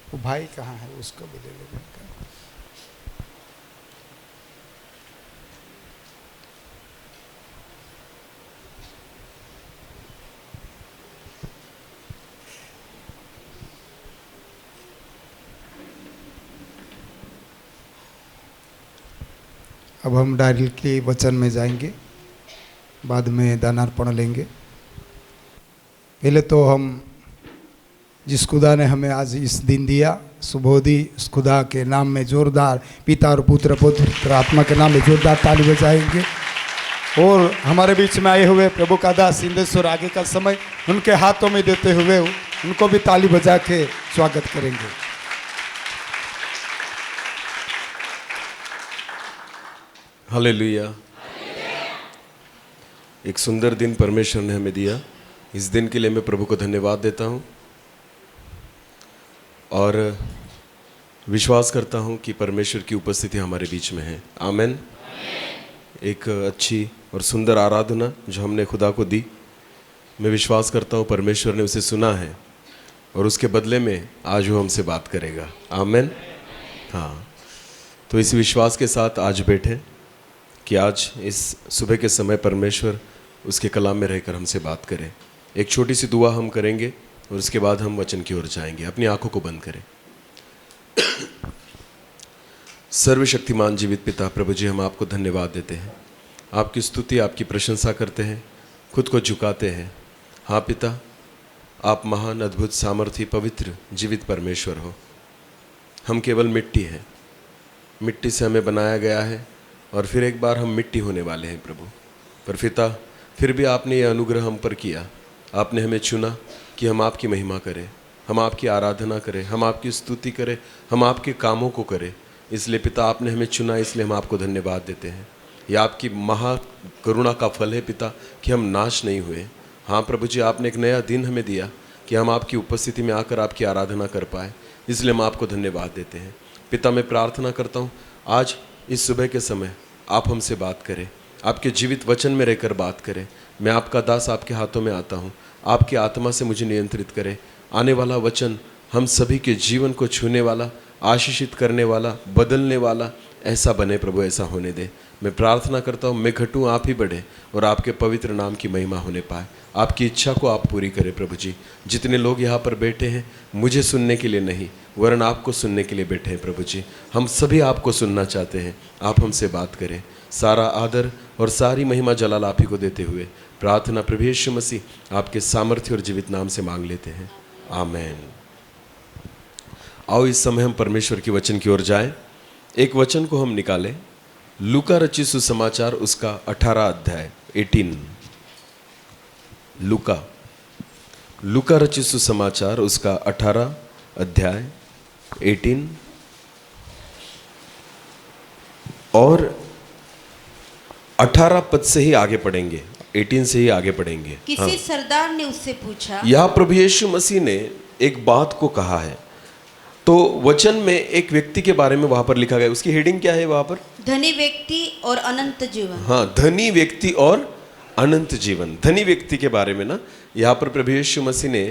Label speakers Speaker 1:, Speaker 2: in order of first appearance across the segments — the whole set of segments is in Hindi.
Speaker 1: वो भाई कहाँ है, उसको भी ले लेंगे। अब हम डायरेक्टली वचन में जाएंगे, बाद में दानार्पण लेंगे। पहले तो हम जिस खुदा ने हमें आज इस दिन दिया, सुबोधी, उस खुदा के नाम में जोरदार पिता और पुत्र पवित्र आत्मा के नाम में जोरदार ताली बजाएंगे। और हमारे बीच में आए हुए प्रभु का दास सिंधेश्वर आगे का समय उनके हाथों में देते हुए उनको भी ताली बजा के स्वागत करेंगे।
Speaker 2: हालेलुया। एक सुंदर दिन परमेश्वर ने हमें दिया। इस दिन के लिए मैं प्रभु को धन्यवाद देता हूँ और विश्वास करता हूँ कि परमेश्वर की उपस्थिति हमारे बीच में है। आमेन। एक अच्छी और सुंदर आराधना जो हमने खुदा को दी, मैं विश्वास करता हूँ परमेश्वर ने उसे सुना है और उसके बदले में आज वो हमसे बात करेगा। आमेन। हाँ, तो इस विश्वास के साथ आज बैठे कि आज इस सुबह के समय परमेश्वर उसके कलाम में रहकर हमसे बात करें। एक छोटी सी दुआ हम करेंगे और उसके बाद हम वचन की ओर जाएंगे। अपनी आंखों को बंद करें। सर्वशक्तिमान जीवित पिता प्रभु जी, हम आपको धन्यवाद देते हैं, आपकी स्तुति, आपकी प्रशंसा करते हैं, खुद को झुकाते हैं। हाँ पिता, आप महान, अद्भुत, सामर्थी, पवित्र, जीवित परमेश्वर हो। हम केवल मिट्टी हैं, मिट्टी से हमें बनाया गया है और फिर एक बार हम मिट्टी होने वाले हैं प्रभु। पर पिता, फिर भी आपने ये अनुग्रह हम पर किया, आपने हमें चुना कि हम आपकी महिमा करें, हम आपकी आराधना करें, हम आपकी स्तुति करें, हम आपके कामों को करें। इसलिए पिता आपने हमें चुना, इसलिए हम आपको धन्यवाद देते हैं। यह आपकी महा करुणा का फल है पिता कि हम नाश नहीं हुए। हाँ प्रभु जी, आपने एक नया दिन हमें दिया कि हम आपकी उपस्थिति में आकर आपकी आराधना कर पाए, इसलिए हम आपको धन्यवाद देते हैं। पिता, मैं प्रार्थना करता हूँ आज इस सुबह के समय आप हमसे बात करें, आपके जीवित वचन में रहकर बात करें। मैं आपका दास आपके हाथों में आता हूँ, आपकी आत्मा से मुझे नियंत्रित करें। आने वाला वचन हम सभी के जीवन को छूने वाला, आशीषित करने वाला, बदलने वाला ऐसा बने प्रभु, ऐसा होने दे। मैं प्रार्थना करता हूँ, मैं घटूँ, आप ही बढ़े और आपके पवित्र नाम की महिमा होने पाए। आपकी इच्छा को आप पूरी करें प्रभु जी। जितने लोग यहाँ पर बैठे हैं मुझे सुनने के लिए नहीं, वरन आपको सुनने के लिए बैठे हैं प्रभु जी। हम सभी आपको सुनना चाहते हैं, आप हमसे बात करें। सारा आदर और सारी महिमा जलाल आप ही को देते हुए प्रार्थना प्रभु यीशु मसीह आपके सामर्थ्य और जीवित नाम से मांग लेते हैं। आमेन। आओ इस समय हम परमेश्वर की वचन की ओर जाएं। एक वचन को हम निकालें, लूका रचित सुसमाचार उसका 18 अध्याय 18। लूका रचित सुसमाचार उसका 18 अध्याय 18 और 18 पद से ही आगे पढ़ेंगे, 18 से ही आगे पढ़ेंगे।
Speaker 3: किसी सरदार ने उससे पूछा।
Speaker 2: यहाँ प्रभु यीशु मसीह ने एक बात को कहा है। तो वचन में एक व्यक्ति के बारे में वहां पर लिखा गया, उसकी हेडिंग क्या है वहां पर?
Speaker 3: धनी व्यक्ति और अनंत जीवन।
Speaker 2: हाँ, धनी व्यक्ति और अनंत जीवन। धनी व्यक्ति के बारे में ना यहाँ पर प्रभु यीशु मसीह ने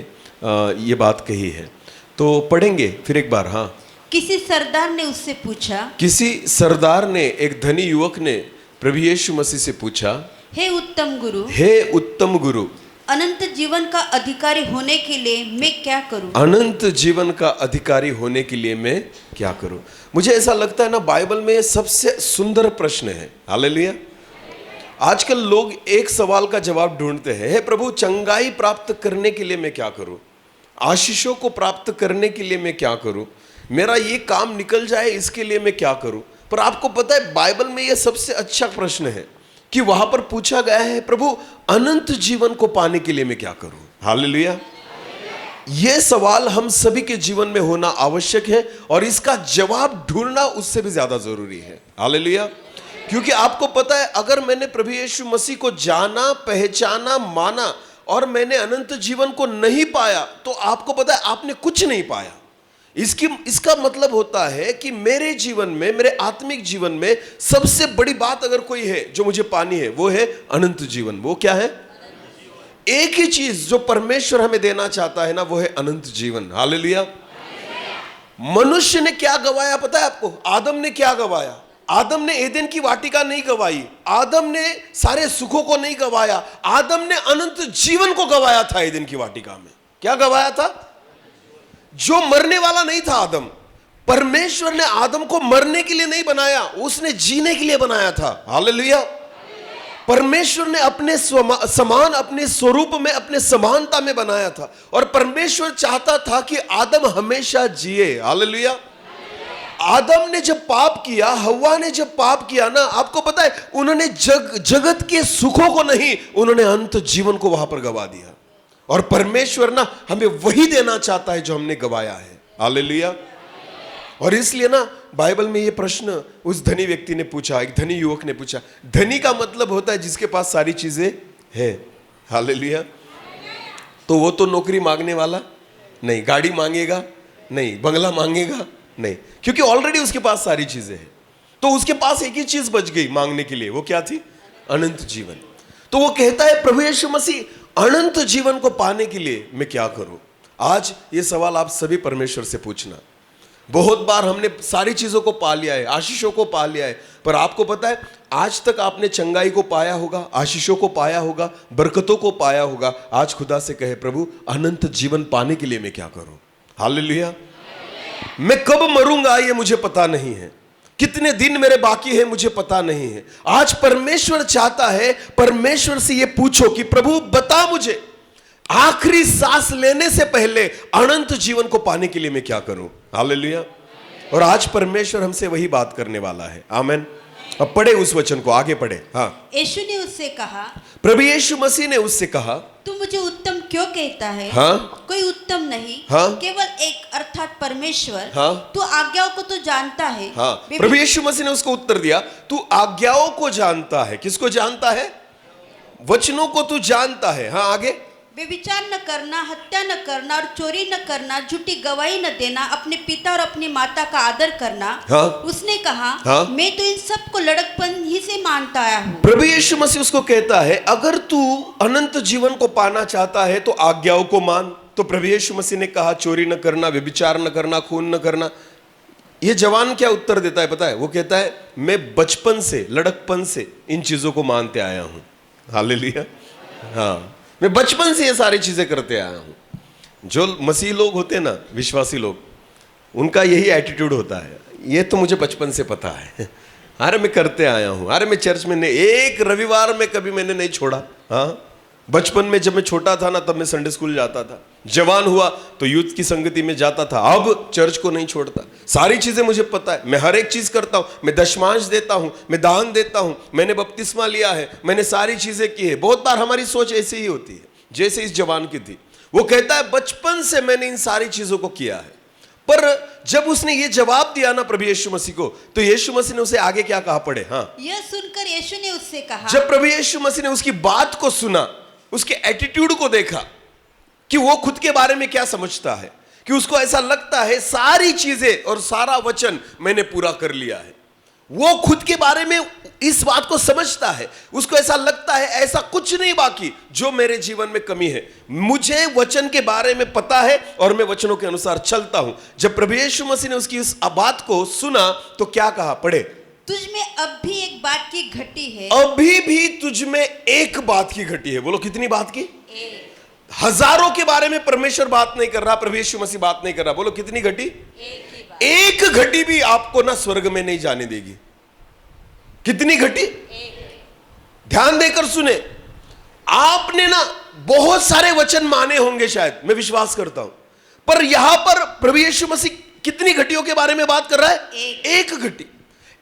Speaker 2: ये बात कही है। तो पढ़ेंगे फिर एक बार। हाँ,
Speaker 3: किसी सरदार ने उससे पूछा।
Speaker 2: किसी सरदार ने, एक धनी युवक ने प्रभु यीशु मसीह से पूछा,
Speaker 3: हे उत्तम गुरु,
Speaker 2: हे उत्तम गुरु,
Speaker 3: अनंत जीवन का अधिकारी होने के लिए मैं क्या करूं?
Speaker 2: अनंत जीवन का अधिकारी होने के लिए मैं क्या करूं? मुझे ऐसा लगता है ना, बाइबल में सबसे सुंदर प्रश्न है। हालेलुया। आजकल लोग एक सवाल का जवाब ढूंढते हैं, हे प्रभु, चंगाई प्राप्त करने के लिए मैं क्या करूं? आशीषों को प्राप्त करने के लिए मैं क्या करूं? मेरा ये काम निकल जाए, इसके लिए मैं क्या करूं? पर आपको पता है बाइबल में यह सबसे अच्छा प्रश्न है कि वहां पर पूछा गया है, प्रभु, अनंत जीवन को पाने के लिए मैं क्या करूं? हालेलुया। यह सवाल हम सभी के जीवन में होना आवश्यक है और इसका जवाब ढूंढना उससे भी ज्यादा जरूरी है। हालेलुया। क्योंकि आपको पता है, अगर मैंने प्रभु यीशु मसीह को जाना, पहचाना, माना और मैंने अनंत जीवन को नहीं पाया, तो आपको पता है आपने कुछ नहीं पाया। इसका मतलब होता है कि मेरे जीवन में, मेरे आत्मिक जीवन में सबसे बड़ी बात अगर कोई है जो मुझे पानी है, वो है अनंत जीवन। वो क्या है? एक ही चीज जो परमेश्वर हमें देना चाहता है ना, वो है अनंत जीवन। हालेलुया। मनुष्य ने क्या गवाया पता है आपको? आदम ने क्या गवाया? आदम ने एदेन की वाटिका नहीं गवाई, आदम ने सारे सुखों को नहीं गवाया, आदम ने अनंत जीवन को गवाया था। एदेन की वाटिका में क्या गवाया था? जो मरने वाला नहीं था आदम। परमेश्वर ने आदम को मरने के लिए नहीं बनाया, उसने जीने के लिए बनाया था। हालेलुया। परमेश्वर ने अपने समान, अपने स्वरूप में, अपने समानता में बनाया था, और परमेश्वर चाहता था कि आदम हमेशा जिए। हालेलुया। आदम ने जब पाप किया, हव्वा ने जब पाप किया ना, आपको पता है उन्होंने जगत के सुखों को नहीं, उन्होंने अंत जीवन को वहां पर गवा दिया। और परमेश्वर ना हमें वही देना चाहता है जो हमने गवाया है। हालेलुया। और इसलिए ना बाइबल में ये प्रश्न उस धनी व्यक्ति ने पूछा, एक धनी युवक ने पूछा। धनी का मतलब होता है जिसके पास सारी चीजें हैं। हालेलुया। तो वो तो नौकरी मांगने वाला नहीं, गाड़ी मांगेगा नहीं, बंगला मांगेगा नहीं, क्योंकि ऑलरेडी उसके पास सारी चीजें हैं। तो उसके पास एक ही चीज बच गई मांगने के लिए, वो क्या थी? अनंत जीवन। तो वो कहता है प्रभु यीशु मसीह, अनंत जीवन को पाने के लिए मैं क्या करूं? आज ये सवाल आप सभी परमेश्वर से पूछना। बहुत बार हमने सारी चीजों को पा लिया है, आशीषों को पा लिया है, पर आपको पता है आज तक आपने चंगाई को पाया होगा, आशीषों को पाया होगा, बरकतों को पाया होगा। आज खुदा से कहे, प्रभु अनंत जीवन पाने के लिए मैं क्या करूं? हालेलुया। मैं कब मरूंगा ये मुझे पता नहीं है, कितने दिन मेरे बाकी है मुझे पता नहीं है। आज परमेश्वर चाहता है, परमेश्वर से ये पूछो कि प्रभु बता मुझे आखिरी सांस लेने से पहले अनंत जीवन को पाने के लिए मैं क्या करूं? हालेलुया। और आज परमेश्वर हमसे वही बात करने वाला है। आमीन। अब पढ़े उस वचन को, आगे पढ़े। हाँ।
Speaker 3: यीशु ने उससे कहा,
Speaker 2: प्रभु यीशु मसीह ने उससे कहा,
Speaker 3: तू मुझे उत्तम क्यों कहता है?
Speaker 2: हाँ?
Speaker 3: कोई उत्तम नहीं,
Speaker 2: हाँ?
Speaker 3: केवल एक, अर्थात परमेश्वर।
Speaker 2: हाँ?
Speaker 3: तू आज्ञाओं को तो जानता है।
Speaker 2: हाँ। प्रभु यीशु मसीह ने उसको उत्तर दिया, तू आज्ञाओं को जानता है। किसको जानता है? वचनों को तू जानता है। हाँ, आगे।
Speaker 3: व्यभिचार न करना, हत्या न करना, और चोरी न करना, झूठी गवाही न देना, अपने पिता और अपनी माता का आदर करना।
Speaker 2: हाँ?
Speaker 3: उसने कहा,
Speaker 2: हाँ?
Speaker 3: मैं तो इन सब को लड़कपन ही से मानता आया हूँ।
Speaker 2: प्रभु यीशु मसीह उसको कहता है, अगर तू अनंत जीवन को पाना चाहता है तो आज्ञाओं को मान। तो प्रभु यीशु मसीह ने कहा, चोरी न करना, व्यभिचार न करना, खून न करना। ये जवान क्या उत्तर देता है पता है? वो कहता है, मैं बचपन से, लड़कपन से इन चीजों को मानते आया हूं। हालेलुया। हाँ, मैं बचपन से ये सारी चीजें करते आया हूं। जो मसीह लोग होते हैं ना, विश्वासी लोग, उनका यही एटीट्यूड होता है, ये तो मुझे बचपन से पता है। अरे मैं करते आया हूं, अरे मैं चर्च में नहीं, एक रविवार में कभी मैंने नहीं छोड़ा। हाँ, बचपन में जब मैं छोटा था ना, तब मैं संडे स्कूल जाता था। जवान हुआ तो यूथ की संगति में जाता था, अब चर्च को नहीं छोड़ता। सारी चीजें मुझे पता है, मैं हर एक चीज करता हूं। मैं दशमांश देता हूं, मैं दान देता हूं, मैंने बपतिस्मा लिया है, मैंने सारी चीजें की है। बहुत बार हमारी सोच ऐसी ही होती है जैसे इस जवान की थी। वो कहता है, बचपन से मैंने इन सारी चीजों को किया है। पर जब उसने ये जवाब दिया ना प्रभु यीशु मसीह को, तो यीशु मसीह ने उसे आगे क्या कहा? पढ़े। हाँ।
Speaker 3: यह सुनकर यीशु ने उससे कहा,
Speaker 2: जब प्रभु यीशु मसीह ने उसकी बात को सुना, उसके एटीट्यूड को देखा कि वो खुद के बारे में क्या समझता है, कि उसको ऐसा लगता है सारी चीजें और सारा वचन मैंने पूरा कर लिया है। वो खुद के बारे में इस बात को समझता है, उसको ऐसा लगता है ऐसा कुछ नहीं बाकी जो मेरे जीवन में कमी है। मुझे वचन के बारे में पता है और मैं वचनों के अनुसार चलता हूं। जब प्रभु यीशु मसीह ने उसकी इस बात को सुना तो क्या कहा? पढ़े।
Speaker 3: तुझ में अब भी एक बात की घटी है।
Speaker 2: अभी भी तुझ में एक बात की घटी है। बोलो, कितनी बात की? हजारों के बारे में परमेश्वर बात नहीं कर रहा, प्रभु यीशु मसीह बात नहीं कर रहा। बोलो, कितनी घटी? एक घटी भी आपको ना स्वर्ग में नहीं जाने देगी। कितनी घटी? ध्यान देकर सुने। आपने ना बहुत सारे वचन माने होंगे, शायद, मैं विश्वास करता हूं, पर यहां पर प्रभु यीशु मसीह कितनी घटियों के बारे में बात कर रहा है? एक घटी।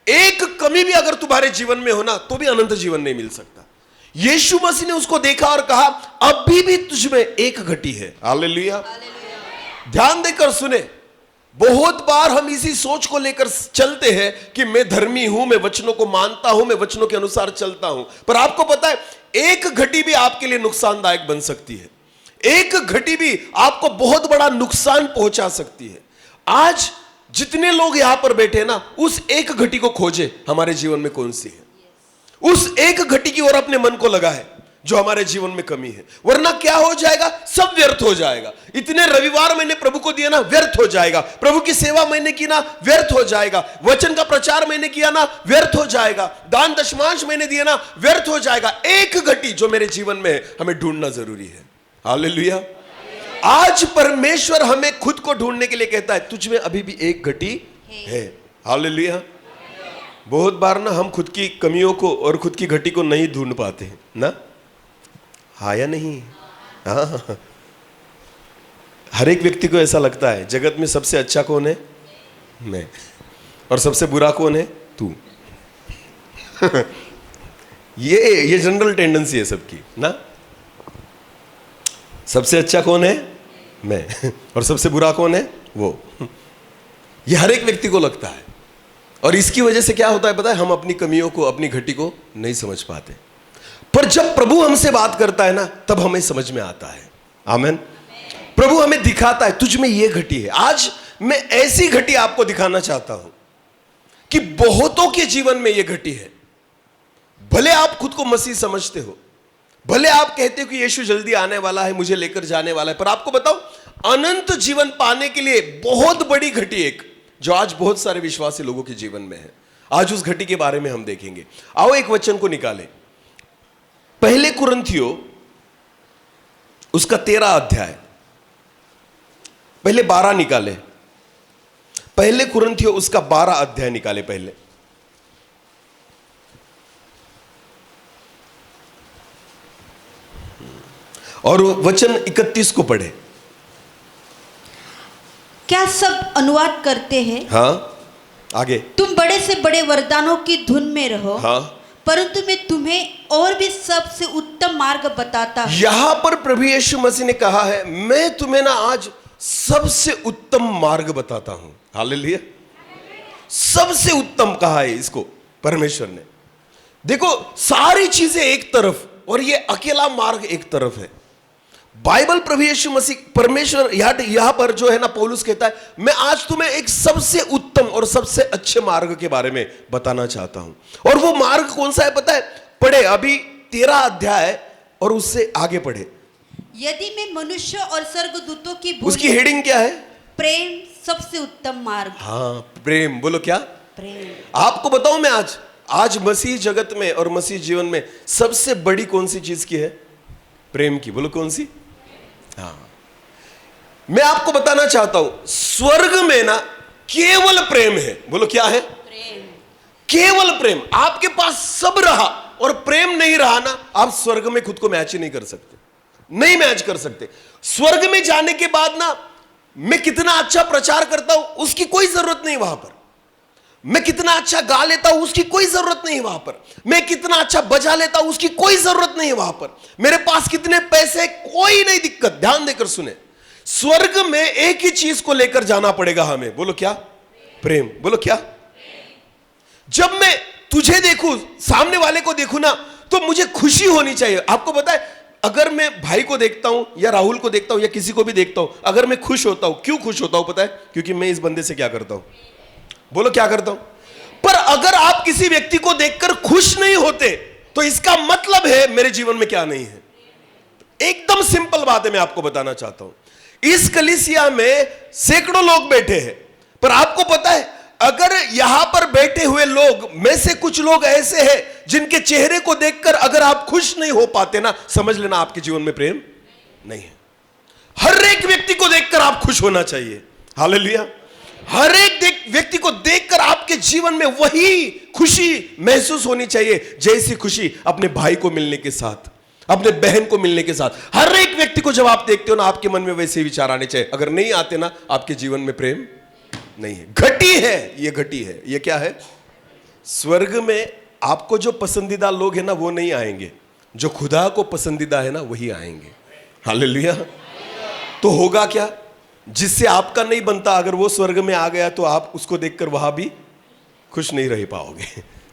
Speaker 2: एक कमी भी अगर तुम्हारे जीवन में हो ना, तो भी अनंत जीवन नहीं मिल सकता। यीशु मसीह ने उसको देखा और कहा, अभी भी तुझ में एक घटी है। हालेलुया। ध्यान देकर सुने। बहुत बार हम इसी सोच को लेकर चलते हैं कि मैं धर्मी हूं, मैं वचनों को मानता हूं, मैं वचनों के अनुसार चलता हूं, पर आपको पता है एक घटी भी आपके लिए नुकसानदायक बन सकती है। एक घटी भी आपको बहुत बड़ा नुकसान पहुंचा सकती है। आज जितने लोग यहां पर बैठे हैं ना, उस एक घटी को खोजे हमारे जीवन में कौन सी है, उस एक घटी की ओर अपने मन को लगाए जो हमारे जीवन में कमी है, वरना क्या हो जाएगा? सब व्यर्थ हो जाएगा। इतने रविवार मैंने प्रभु को दिया ना, व्यर्थ हो जाएगा। प्रभु की सेवा मैंने की ना, व्यर्थ हो जाएगा। वचन का प्रचार मैंने किया ना, व्यर्थ हो जाएगा। दान दशमांश मैंने दिया ना, व्यर्थ हो जाएगा। एक घटी जो मेरे जीवन में है, हमें ढूंढना जरूरी है। हालेलुया। आज परमेश्वर हमें खुद को ढूंढने के लिए कहता है, तुझ में अभी भी एक घटी है। हालेलुया। बहुत बार ना हम खुद की कमियों को और खुद की घटी को नहीं ढूंढ पाते हैं ना, हाँ या नहीं? हाँ, हर एक व्यक्ति को ऐसा लगता है जगत में सबसे अच्छा कौन है? मैं। और सबसे बुरा कौन है? तू। ये जनरल टेंडेंसी है सबकी ना। सबसे अच्छा कौन है? मैं। और सबसे बुरा कौन है? वो। ये हर एक व्यक्ति को लगता है। और इसकी वजह से क्या होता है पता है? हम अपनी कमियों को, अपनी घटी को नहीं समझ पाते। पर जब प्रभु हमसे बात करता है ना, तब हमें समझ में आता है। आमीन। प्रभु हमें दिखाता है, तुझ में ये घटी है। आज मैं ऐसी घटी आपको दिखाना चाहता हूं कि बहुतों के जीवन में ये घटी है। भले आप खुद को मसीह समझते हो, भले आप कहते हो कि यीशु जल्दी आने वाला है, मुझे लेकर जाने वाला है, पर आपको बताओ, अनंत जीवन पाने के लिए बहुत बड़ी घटी एक, जो आज बहुत सारे विश्वासी लोगों के जीवन में है। आज उस घटी के बारे में हम देखेंगे। आओ एक वचन को निकालें। पहले कुरिन्थियों उसका 13 अध्याय, पहले 12 निकाले। पहले कुरिन्थियों उसका 12 अध्याय निकाले पहले। और वचन 31 को पढ़े।
Speaker 3: क्या सब अनुवाद करते हैं?
Speaker 2: हाँ, आगे।
Speaker 3: तुम बड़े से बड़े वरदानों की धुन में रहो।
Speaker 2: हाँ,
Speaker 3: परंतु मैं तुम्हें और भी सबसे उत्तम मार्ग बताता हूं।
Speaker 2: यहां पर प्रभु यीशु मसीह ने कहा है, मैं तुम्हें ना आज सबसे उत्तम मार्ग बताता हूं। हालेलुया। सबसे उत्तम कहा है इसको परमेश्वर ने। देखो, सारी चीजें एक तरफ और ये अकेला मार्ग एक तरफ है। बाइबल प्रभु यीशु मसीह, परमेश्वर यहां पर जो है ना, पौलुस कहता है, मैं आज तुम्हें एक सबसे उत्तम और सबसे अच्छे मार्ग के बारे में बताना चाहता हूं। और वो मार्ग कौन सा है पता है? पढ़े अभी 13 अध्याय और उससे आगे पढ़े।
Speaker 3: यदि मैं मनुष्य और स्वर्गदूतों की
Speaker 2: उसकी हेडिंग क्या है?
Speaker 3: प्रेम सबसे उत्तम मार्ग।
Speaker 2: हाँ, प्रेम। बोलो क्या?
Speaker 3: प्रेम।
Speaker 2: आपको बताऊं मैं आज मसीह जगत में और मसीह जीवन में सबसे बड़ी कौन सी चीज की है? प्रेम की। बोलो कौन सी? हाँ, मैं आपको बताना चाहता हूं, स्वर्ग में ना केवल प्रेम है। बोलो क्या है?
Speaker 3: प्रेम।
Speaker 2: केवल प्रेम। आपके पास सब रहा और प्रेम नहीं रहा ना, आप स्वर्ग में खुद को मैच ही नहीं कर सकते, नहीं मैच कर सकते। स्वर्ग में जाने के बाद ना, मैं कितना अच्छा प्रचार करता हूं उसकी कोई जरूरत नहीं वहां पर। मैं कितना अच्छा गा लेता हूं उसकी कोई जरूरत नहीं वहां पर। मैं कितना अच्छा बजा लेता हूं उसकी कोई जरूरत नहीं वहां पर। मेरे पास कितने पैसे, कोई नहीं दिक्कत। ध्यान देकर सुने, स्वर्ग में एक ही चीज को लेकर जाना पड़ेगा हमें। बोलो क्या? प्रेम। बोलो क्या? जब मैं तुझे देखूं, सामने वाले को देखूं ना, तो मुझे खुशी होनी चाहिए। आपको पता है, अगर मैं भाई को देखता हूं या राहुल को देखता हूं या किसी को भी देखता हूं, अगर मैं खुश होता हूं, क्यों खुश होता हूं पता है? क्योंकि मैं इस बंदे से क्या करता हूं। बोलो क्या करता हूं। पर अगर आप किसी व्यक्ति को देखकर खुश नहीं होते, तो इसका मतलब है मेरे जीवन में क्या नहीं है। एकदम सिंपल बात है, मैं आपको बताना चाहता हूं। इस कलीसिया में सैकड़ों लोग बैठे हैं, पर आपको पता है, अगर यहां पर बैठे हुए लोग में से कुछ लोग ऐसे हैं जिनके चेहरे को देखकर अगर आप खुश नहीं हो पाते ना, समझ लेना आपके जीवन में प्रेम नहीं है। हर एक व्यक्ति को देखकर आप खुश होना चाहिए। हालेलुया। हर एक व्यक्ति को देखकर आपके जीवन में वही खुशी महसूस होनी चाहिए, जैसी खुशी अपने भाई को मिलने के साथ, अपने बहन को मिलने के साथ। हर एक व्यक्ति को जब आप देखते हो ना, आपके मन में वैसे विचार आने चाहिए। अगर नहीं आते ना, आपके जीवन में प्रेम नहीं है। घटी है, ये घटी है। ये क्या है? स्वर्ग में आपको जो पसंदीदा लोग हैं ना, वो नहीं आएंगे। जो खुदा को पसंदीदा है ना, वही आएंगे। हालेलुया। तो होगा क्या? जिससे आपका नहीं बनता, अगर वो स्वर्ग में आ गया, तो आप उसको देखकर वहां भी खुश नहीं रह पाओगे।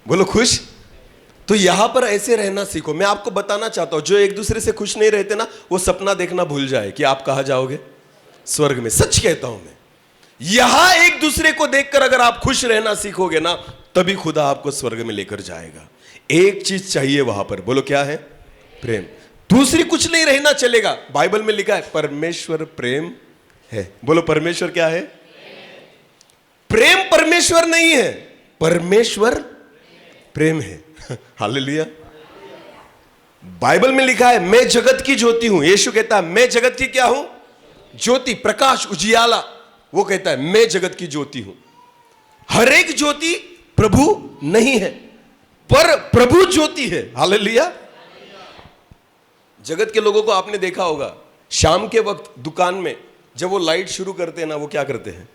Speaker 2: बोलो खुश। तो यहां पर ऐसे रहना सीखो। मैं आपको बताना चाहता हूं, जो एक दूसरे से खुश नहीं रहते ना, वो सपना देखना भूल जाए कि आप कहां जाओगे, स्वर्ग में। सच कहता हूं मैं। यहां एक दूसरे को देखकर अगर आप खुश रहना सीखोगे ना, तभी खुदा आपको स्वर्ग में लेकर जाएगा। एक चीज चाहिए वहां पर। बोलो क्या है? प्रेम। दूसरी कुछ नहीं रहना चलेगा। बाइबल में लिखा है परमेश्वर प्रेम है। बोलो परमेश्वर क्या है? प्रेम परमेश्वर नहीं है, परमेश्वर प्रेम है। हालेलुया। बाइबल में लिखा है मैं जगत की ज्योति हूं। यीशु कहता है मैं जगत की क्या हूं? ज्योति, प्रकाश, उजियाला। वो कहता है मैं जगत की ज्योति हूं। हर एक ज्योति प्रभु नहीं है, पर प्रभु ज्योति है। हालेलुया। जगत के लोगों को आपने देखा होगा, शाम के वक्त दुकान में जब वो लाइट शुरू करते हैं ना, वो क्या करते हैं?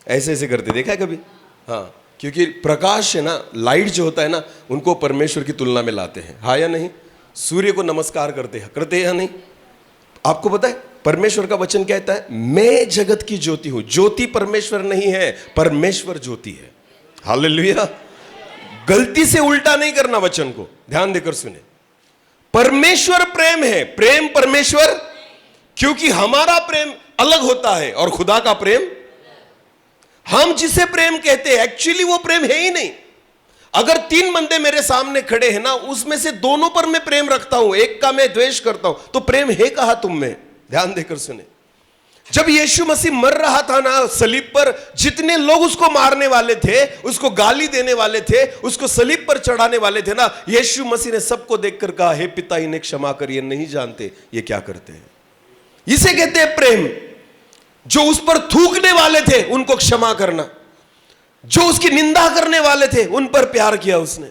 Speaker 2: ऐसे ऐसे करते, देखा है कभी? हाँ, क्योंकि प्रकाश है ना, लाइट जो होता है ना, उनको परमेश्वर की तुलना में लाते हैं। हाँ या नहीं? सूर्य को नमस्कार करते हैं या नहीं? आपको पता है परमेश्वर का वचन कहता है मैं जगत की ज्योति हूं। ज्योति परमेश्वर नहीं है, परमेश्वर ज्योति है। हालेलुया। गलती से उल्टा नहीं करना वचन को, ध्यान देकर सुने। परमेश्वर प्रेम है, प्रेम परमेश्वर, क्योंकि हमारा प्रेम अलग होता है और खुदा का प्रेम, हम जिसे प्रेम कहते हैं एक्चुअली वो प्रेम है ही नहीं। अगर 3 बंदे मेरे सामने खड़े हैं ना, उसमें से दोनों पर मैं प्रेम रखता हूं, एक का मैं द्वेष करता हूं, तो प्रेम है कहां तुम में? ध्यान देकर सुने। जब यीशु मसीह मर रहा था ना सलीब पर, जितने लोग उसको मारने वाले थे, उसको गाली देने वाले थे, उसको सलीब पर चढ़ाने वाले थे ना, यीशु मसीह ने सबको देखकर कहा हे पिता इन्हें क्षमा कर, ये नहीं जानते ये क्या करते हैं। इसे कहते हैं प्रेम। जो उस पर थूकने वाले थे उनको क्षमा करना, जो उसकी निंदा करने वाले थे उन पर प्यार किया उसने।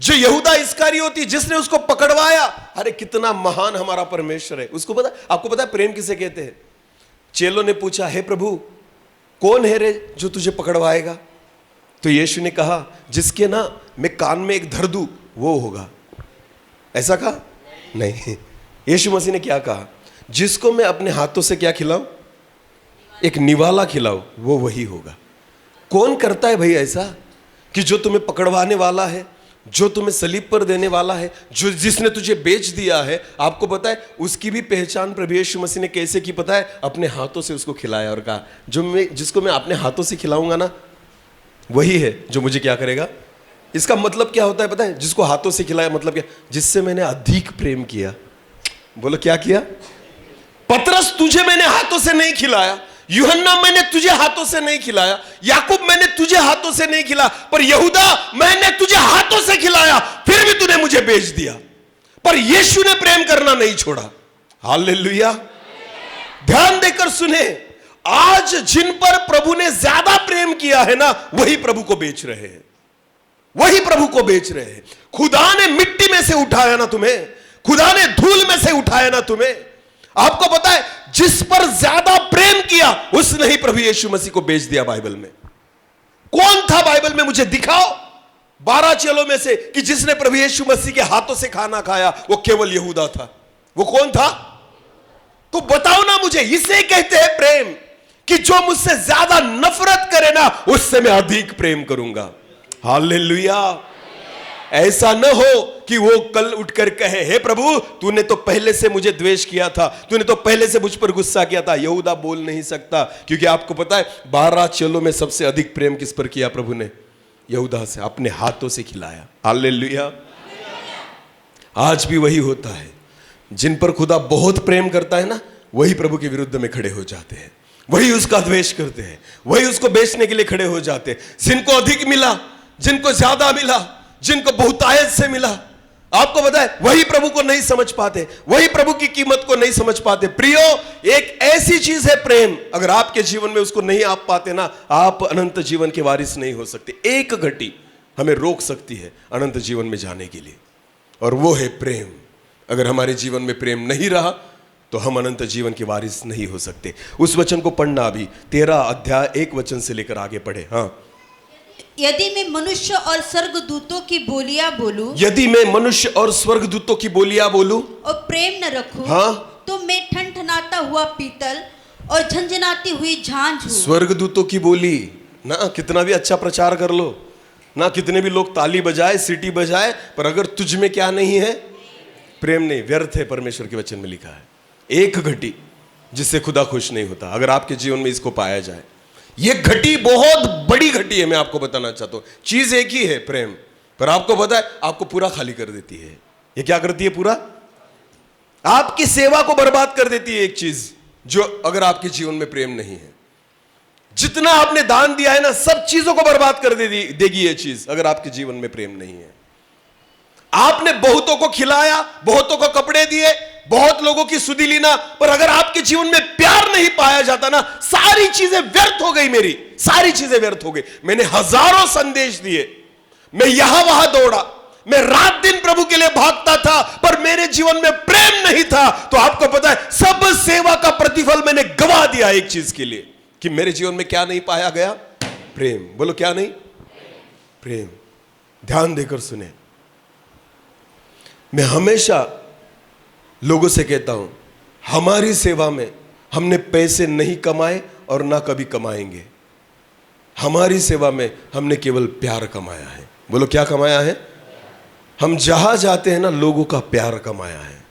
Speaker 2: जो यहूदा इस्करियोती जिसने उसको पकड़वाया, अरे कितना महान हमारा परमेश्वर है। उसको पता, आपको पता है प्रेम किसे कहते हैं? चेलों ने पूछा हे प्रभु कौन है रे जो तुझे पकड़वाएगा? तो यीशु ने कहा जिसके ना मैं कान में एक धर दूं वो होगा। ऐसा कहा? नहीं। यीशु मसीह ने क्या कहा? जिसको मैं अपने हाथों से क्या खिलाऊं? एक निवाला खिलाओ, वो वही होगा। कौन करता है भाई ऐसा कि जो तुम्हें पकड़वाने वाला है, जो तुम्हें सलीब पर देने वाला है, जो जिसने तुझे बेच दिया है, आपको पता है उसकी भी पहचान प्रभु यीशु मसीह ने कैसे की पता है? अपने हाथों से उसको खिलाया और कहा जिसको मैं अपने हाथों से खिलाऊंगा ना, वही है जो मुझे क्या करेगा। इसका मतलब क्या होता है पता है? जिसको हाथों से खिलाया मतलब क्या? जिससे मैंने अधिक प्रेम किया। बोलो क्या किया? पतरस तुझे मैंने हाथों से नहीं खिलाया, यूहन्ना मैंने तुझे हाथों से नहीं खिलाया, याकूब मैंने तुझे हाथों से नहीं खिलाया, पर यहूदा मैंने तुझे हाथों से खिलाया, फिर भी तूने मुझे बेच दिया। पर यीशु ने प्रेम करना नहीं छोड़ा। हालेलुया। ध्यान देकर सुने, आज जिन पर प्रभु ने ज्यादा प्रेम किया है ना, वही प्रभु को बेच रहे हैं, वही प्रभु को बेच रहे हैं। खुदा ने मिट्टी में से उठाया ना तुम्हें, खुदा ने धूल में से उठाया ना तुम्हें। आपको पता है जिस पर ज्यादा प्रेम किया उसने ही प्रभु यीशु मसीह को बेच दिया। बाइबल में कौन था? बाइबल में मुझे दिखाओ 12 चेलों में से कि जिसने प्रभु यीशु मसीह के हाथों से खाना खाया, वो केवल यहूदा था। वो कौन था? तो बताओ ना मुझे। इसे कहते हैं प्रेम, कि जो मुझसे ज्यादा नफरत करे ना उससे मैं अधिक प्रेम करूंगा। हालेलुया। ऐसा न हो कि वो कल उठकर कहे हे प्रभु तूने तो पहले से मुझे द्वेष किया था, तूने तो पहले से मुझ पर गुस्सा किया था। यहूदा बोल नहीं सकता, क्योंकि आपको पता है 12 चेलों में सबसे अधिक प्रेम किस पर किया प्रभु ने? यहूदा से, अपने हाथों से खिलाया। हालेलुया। आज भी वही होता है, जिन पर खुदा बहुत प्रेम करता है ना, वही प्रभु के विरुद्ध में खड़े हो जाते हैं, वही उसका द्वेष करते हैं, वही उसको बेचने के लिए खड़े हो जाते हैं। जिनको अधिक मिला, जिनको ज्यादा मिला, जिनको बहुतायत से मिला, आपको पता है वही प्रभु को नहीं समझ पाते, वही प्रभु की कीमत को नहीं समझ पाते। प्रियो, एक ऐसी चीज है प्रेम, अगर आपके जीवन में उसको नहीं आप पाते ना, आप अनंत जीवन के वारिस नहीं हो सकते। एक घटी हमें रोक सकती है अनंत जीवन में जाने के लिए, और वो है प्रेम। अगर हमारे जीवन में प्रेम नहीं रहा तो हम अनंत जीवन के वारिस नहीं हो सकते। उस वचन को पढ़ना, अभी 13 अध्याय 1 वचन से लेकर आगे पढ़े। हाँ,
Speaker 3: यदि मैं मनुष्य और स्वर्गदूतों की बोलियां बोलूं,
Speaker 2: यदि मैं मनुष्य और स्वर्गदूतों की बोलियां बोलूं
Speaker 3: और प्रेम न रखूं,
Speaker 2: हाँ,
Speaker 3: तो मैं ठनठनाता हुआ पीतल और झंझनाती हुई झांझ हूं।
Speaker 2: स्वर्गदूतों की बोली ना, कितना भी अच्छा प्रचार कर लो ना, कितने भी लोग ताली बजाए, सीटी बजाए, पर अगर तुझ में क्या नहीं है? प्रेम नहीं, व्यर्थ है। परमेश्वर के वचन में लिखा है एक घटी जिससे खुदा खुश नहीं होता। अगर आपके जीवन में इसको पाया जाए, ये घटी बहुत बड़ी घटी है। मैं आपको बताना चाहता हूं, चीज एक ही है प्रेम, पर आपको पता है आपको पूरा खाली कर देती है। ये क्या करती है? पूरा आपकी सेवा को बर्बाद कर देती है एक चीज, जो अगर आपके जीवन में प्रेम नहीं है। जितना आपने दान दिया है ना, सब चीजों को बर्बाद कर देगी ये चीज, अगर आपके जीवन में प्रेम नहीं है। आपने बहुतों को खिलाया, बहुतों को कपड़े दिए, बहुत लोगों की सुधि ली ना, पर अगर आपके जीवन में प्यार नहीं पाया जाता ना, सारी चीजें व्यर्थ हो गई, मेरी सारी चीजें व्यर्थ हो गई। मैंने हजारों संदेश दिए, मैं यहां वहां दौड़ा, मैं रात दिन प्रभु के लिए भागता था, पर मेरे जीवन में प्रेम नहीं था। तो आपको पता है, सब सेवा का प्रतिफल मैंने गवा दिया एक चीज के लिए, कि मेरे जीवन में क्या नहीं पाया गया? प्रेम। बोलो क्या नहीं? प्रेम। ध्यान देकर सुने, मैं हमेशा लोगों से कहता हूं, हमारी सेवा में हमने पैसे नहीं कमाए और ना कभी कमाएंगे। हमारी सेवा में हमने केवल प्यार कमाया है। बोलो क्या कमाया है? हम जहां जाते हैं ना, लोगों का प्यार कमाया है।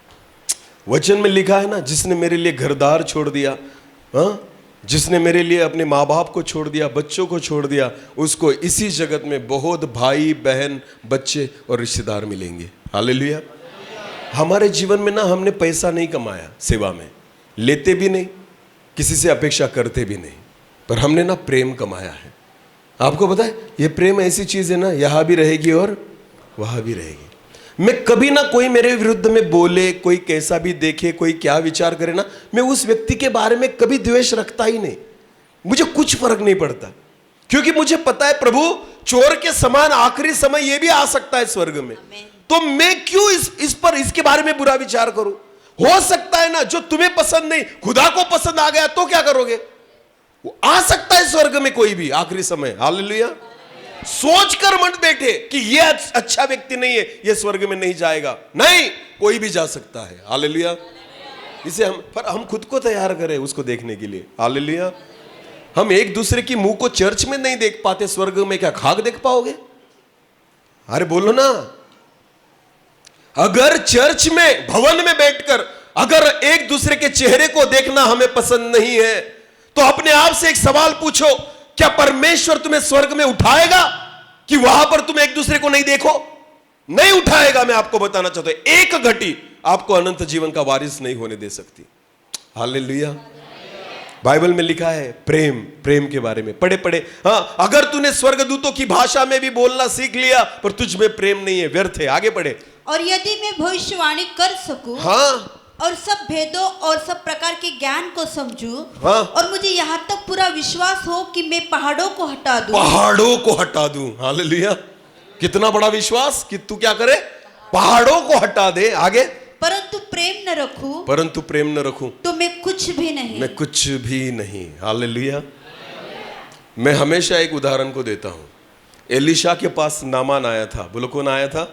Speaker 2: वचन में लिखा है ना, जिसने मेरे लिए घरदार छोड़ दिया, जिसने मेरे लिए अपने माँ बाप को छोड़ दिया, बच्चों को छोड़ दिया, उसको इसी जगत में बहुत भाई बहन बच्चे और रिश्तेदार मिलेंगे। हालेलुया। हमारे जीवन में ना हमने पैसा नहीं कमाया, सेवा में लेते भी नहीं, किसी से अपेक्षा करते भी नहीं, पर हमने ना प्रेम कमाया है। आपको पता है, ये प्रेम ऐसी चीज है ना, यहां भी रहेगी और वहां भी रहेगी। मैं कभी ना, कोई मेरे विरुद्ध में बोले, कोई कैसा भी देखे, कोई क्या विचार करे ना, मैं उस व्यक्ति के बारे में कभी द्वेष रखता ही नहीं। मुझे कुछ फर्क नहीं पड़ता, क्योंकि मुझे पता है प्रभु चोर के समान आखिरी समय ये भी आ सकता है स्वर्ग में। तो मैं क्यों इसके बारे में बुरा विचार करूं? हो सकता है ना, जो तुम्हें पसंद नहीं खुदा को पसंद आ गया, तो क्या करोगे? वो आ सकता है स्वर्ग में कोई भी आखिरी समय। हालेलुया। सोच कर मत बैठे कि ये अच्छा व्यक्ति नहीं है, ये स्वर्ग में नहीं जाएगा। नहीं, कोई भी जा सकता है। हालेलुया। इसे हम खुद को तैयार करें उसको देखने के लिए। हालेलुया। हम एक दूसरे की मुंह को चर्च में नहीं देख पाते, स्वर्ग में क्या खाक देख पाओगे? अरे बोलो ना। अगर चर्च में, भवन में बैठकर अगर एक दूसरे के चेहरे को देखना हमें पसंद नहीं है, तो अपने आप से एक सवाल पूछो, क्या परमेश्वर तुम्हें स्वर्ग में उठाएगा कि वहां पर तुम एक दूसरे को नहीं देखो? नहीं उठाएगा। मैं आपको बताना चाहता हूं, एक घटी आपको अनंत जीवन का वारिस नहीं होने दे सकती। हालेलुया। बाइबल में लिखा है प्रेम, प्रेम के बारे में पढ़े। हाँ, अगर तूने स्वर्गदूतों की भाषा में भी बोलना सीख लिया, पर तुझ में प्रेम नहीं है, व्यर्थ है। आगे पढ़े।
Speaker 3: और यदि मैं भविष्यवाणी कर सकूं,
Speaker 2: हाँ,
Speaker 3: और सब भेदों और सब प्रकार के ज्ञान को समझूं,
Speaker 2: हाँ,
Speaker 3: और मुझे यहाँ तक पूरा विश्वास हो कि मैं पहाड़ों को हटा दूं।
Speaker 2: पहाड़ों को हटा दूं। हालेलुया। कितना बड़ा विश्वास कि तू क्या करे? पहाड़ों को हटा दे। आगे।
Speaker 3: परंतु प्रेम न रखूं,
Speaker 2: परंतु प्रेम न रखूं
Speaker 3: तो मैं कुछ भी नहीं।
Speaker 2: मैं कुछ भी नहीं। हालेलुया। मैं हमेशा एक उदाहरण को देता हूं। एलिशा के पास नामान आया था। बोलो कौन आया था?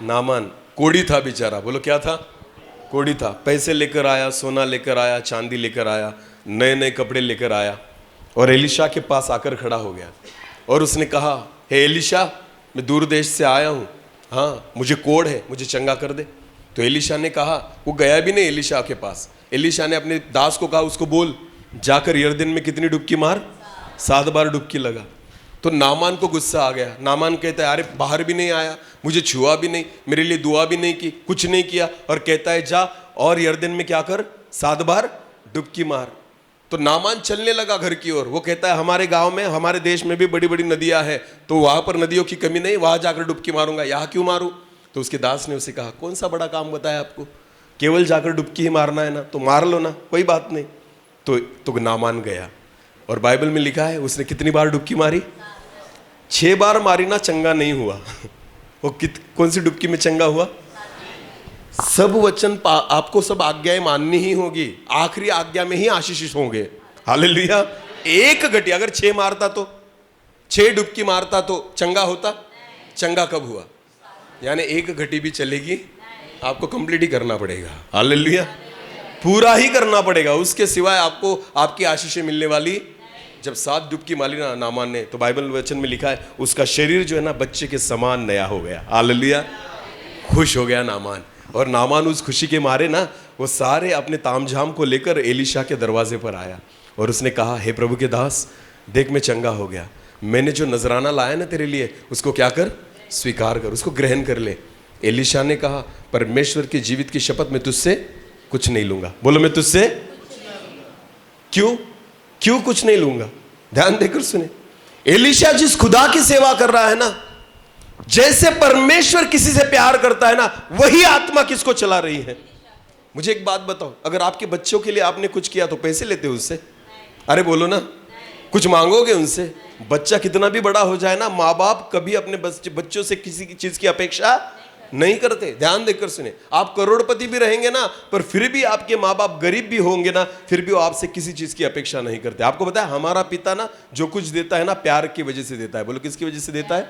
Speaker 2: नामान। कोढ़ी था बेचारा। बोलो क्या था? कोढ़ी था। पैसे लेकर आया, सोना लेकर आया, चांदी लेकर आया, नए नए कपड़े लेकर आया, और एलिशा के पास आकर खड़ा हो गया और उसने कहा, हे एलिशा, मैं दूर देश से आया हूँ, हाँ मुझे कोढ़ है, मुझे चंगा कर दे। तो एलिशा ने कहा, वो गया भी नहीं एलिशा के पास। एलिशा ने अपने दास को कहा, उसको बोल जाकर यरदन में कितनी डुबकी मार? 7 बार डुबकी लगा। तो नामान को गुस्सा आ गया। नामान कहता है, अरे बाहर भी नहीं आया, मुझे छुआ भी नहीं, मेरे लिए दुआ भी नहीं की, कुछ नहीं किया, और कहता है जा और यरदन में क्या कर? 7 बार डुबकी मार। तो नामान चलने लगा घर की ओर। वो कहता है, हमारे गांव में, हमारे देश में भी बड़ी बड़ी नदियां हैं, तो वहां पर नदियों की कमी नहीं, वहां जाकर डुबकी मारूंगा, यहाँ क्यों मारूं? तो उसके दास ने उसे कहा, कौन सा बड़ा काम बताया आपको? केवल जाकर डुबकी ही मारना है ना, तो मार लो ना, कोई बात नहीं। तो नामान गया, और बाइबल में लिखा है उसने कितनी बार डुबकी मारी? 6 बार मारी ना, चंगा नहीं हुआ। वो कौन सी डुबकी में चंगा हुआ? सब वचन आपको सब आज्ञाएं माननी ही होगी, आखिरी आज्ञा में ही आशीषित होंगे। हालेलुया। एक घटी अगर 6 मारता, तो 6 डुबकी मारता तो चंगा होता? चंगा कब हुआ? यानी एक घटी भी चलेगी, आपको कंप्लीट ही करना पड़ेगा। हालेलुया। पूरा ही करना पड़ेगा, उसके सिवाय आपको आपकी आशीषें मिलने वाली। जब 7 डुबकी मारी ना नामान ने, तो बाइबल वचन में लिखा है उसका शरीर जो है ना बच्चे के समान नया हो गया। हालेलुया। खुश हो गया नामान, और नामान उस खुशी के मारे ना, वो सारे अपने तामझाम को लेकर एलिशा के दरवाजे पर आया, और उसने कहा, हे प्रभु के दास, देख मैं चंगा हो गया, मैंने जो नजराना लाया ना तेरे लिए, उसको क्या कर? स्वीकार कर, उसको ग्रहण कर ले। एलिशा ने कहा, परमेश्वर के जीवित की शपथ में तुझसे कुछ नहीं लूंगा। बोलो मैं तुझसे क्यों क्यों कुछ नहीं लूंगा? ध्यान देकर सुने, एलीशा जिस खुदा की सेवा कर रहा है ना, जैसे परमेश्वर किसी से प्यार करता है ना, वही आत्मा किसको चला रही है। मुझे एक बात बताओ, अगर आपके बच्चों के लिए आपने कुछ किया तो पैसे लेते हो उससे? अरे बोलो ना, कुछ मांगोगे उनसे? बच्चा कितना भी बड़ा हो जाए ना, माँ बाप कभी अपने बच्चों से किसी की चीज की अपेक्षा नहीं करते। ध्यान देकर सुने, आप करोड़पति भी रहेंगे ना, पर फिर भी आपके माँ बाप गरीब भी होंगे ना, फिर भी वो आपसे किसी चीज की अपेक्षा नहीं करते। आपको पता है, हमारा पिता ना जो कुछ देता है ना, प्यार की वजह से देता है। बोलो किसकी वजह से देता है?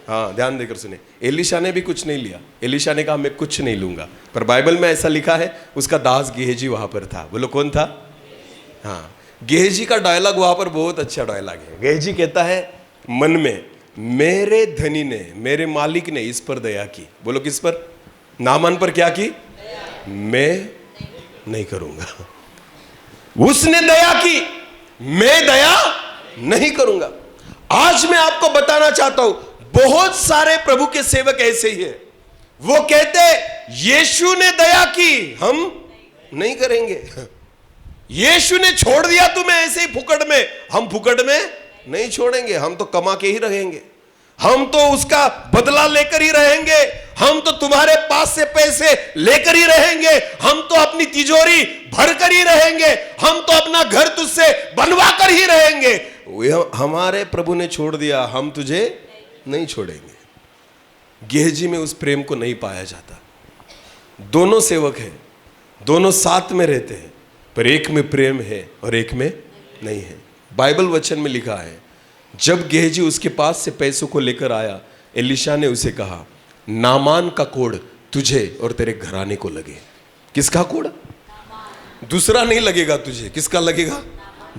Speaker 2: हाँ, ध्यान देकर सुने, एलीशा ने भी कुछ नहीं लिया। एलीशा ने कहा मैं कुछ नहीं लूंगा, पर बाइबल में ऐसा लिखा है उसका दास गेहजी वहां पर था। बोलो कौन था? हाँ, गेहजी का डायलॉग वहां पर बहुत अच्छा डायलॉग है। गेहजी कहता है मन में, मेरे धनी ने, मेरे मालिक ने इस पर दया की। बोलो किस पर? नामान पर क्या की? मैं नहीं करूंगा। उसने दया की, मैं दया नहीं करूंगा। आज मैं आपको बताना चाहता हूं, बहुत सारे प्रभु के सेवक ऐसे ही हैं। वो कहते यीशु ने दया की, हम नहीं करेंगे। यीशु ने छोड़ दिया तुम्हें ऐसे ही फुकट में, हम फुकट में नहीं छोड़ेंगे। हम तो कमा के ही रहेंगे, हम तो उसका बदला लेकर ही रहेंगे, हम तो तुम्हारे पास से पैसे लेकर ही रहेंगे, हम तो अपनी तिजोरी भर कर ही रहेंगे, हम तो अपना घर तुझसे बनवा कर ही रहेंगे। हमारे प्रभु ने छोड़ दिया, हम तुझे नहीं छोड़ेंगे। गेहजी में उस प्रेम को नहीं पाया जाता। दोनों सेवक हैं, दोनों साथ में रहते हैं, पर एक में प्रेम है और एक में नहीं है। बाइबल वचन में लिखा है, जब गेहजी उसके पास से पैसों को लेकर आया, एलीशा ने उसे कहा नामान का कोड़ तुझे और तेरे घराने को लगे। किसका कोड़? दूसरा नहीं लगेगा तुझे। किसका लगेगा?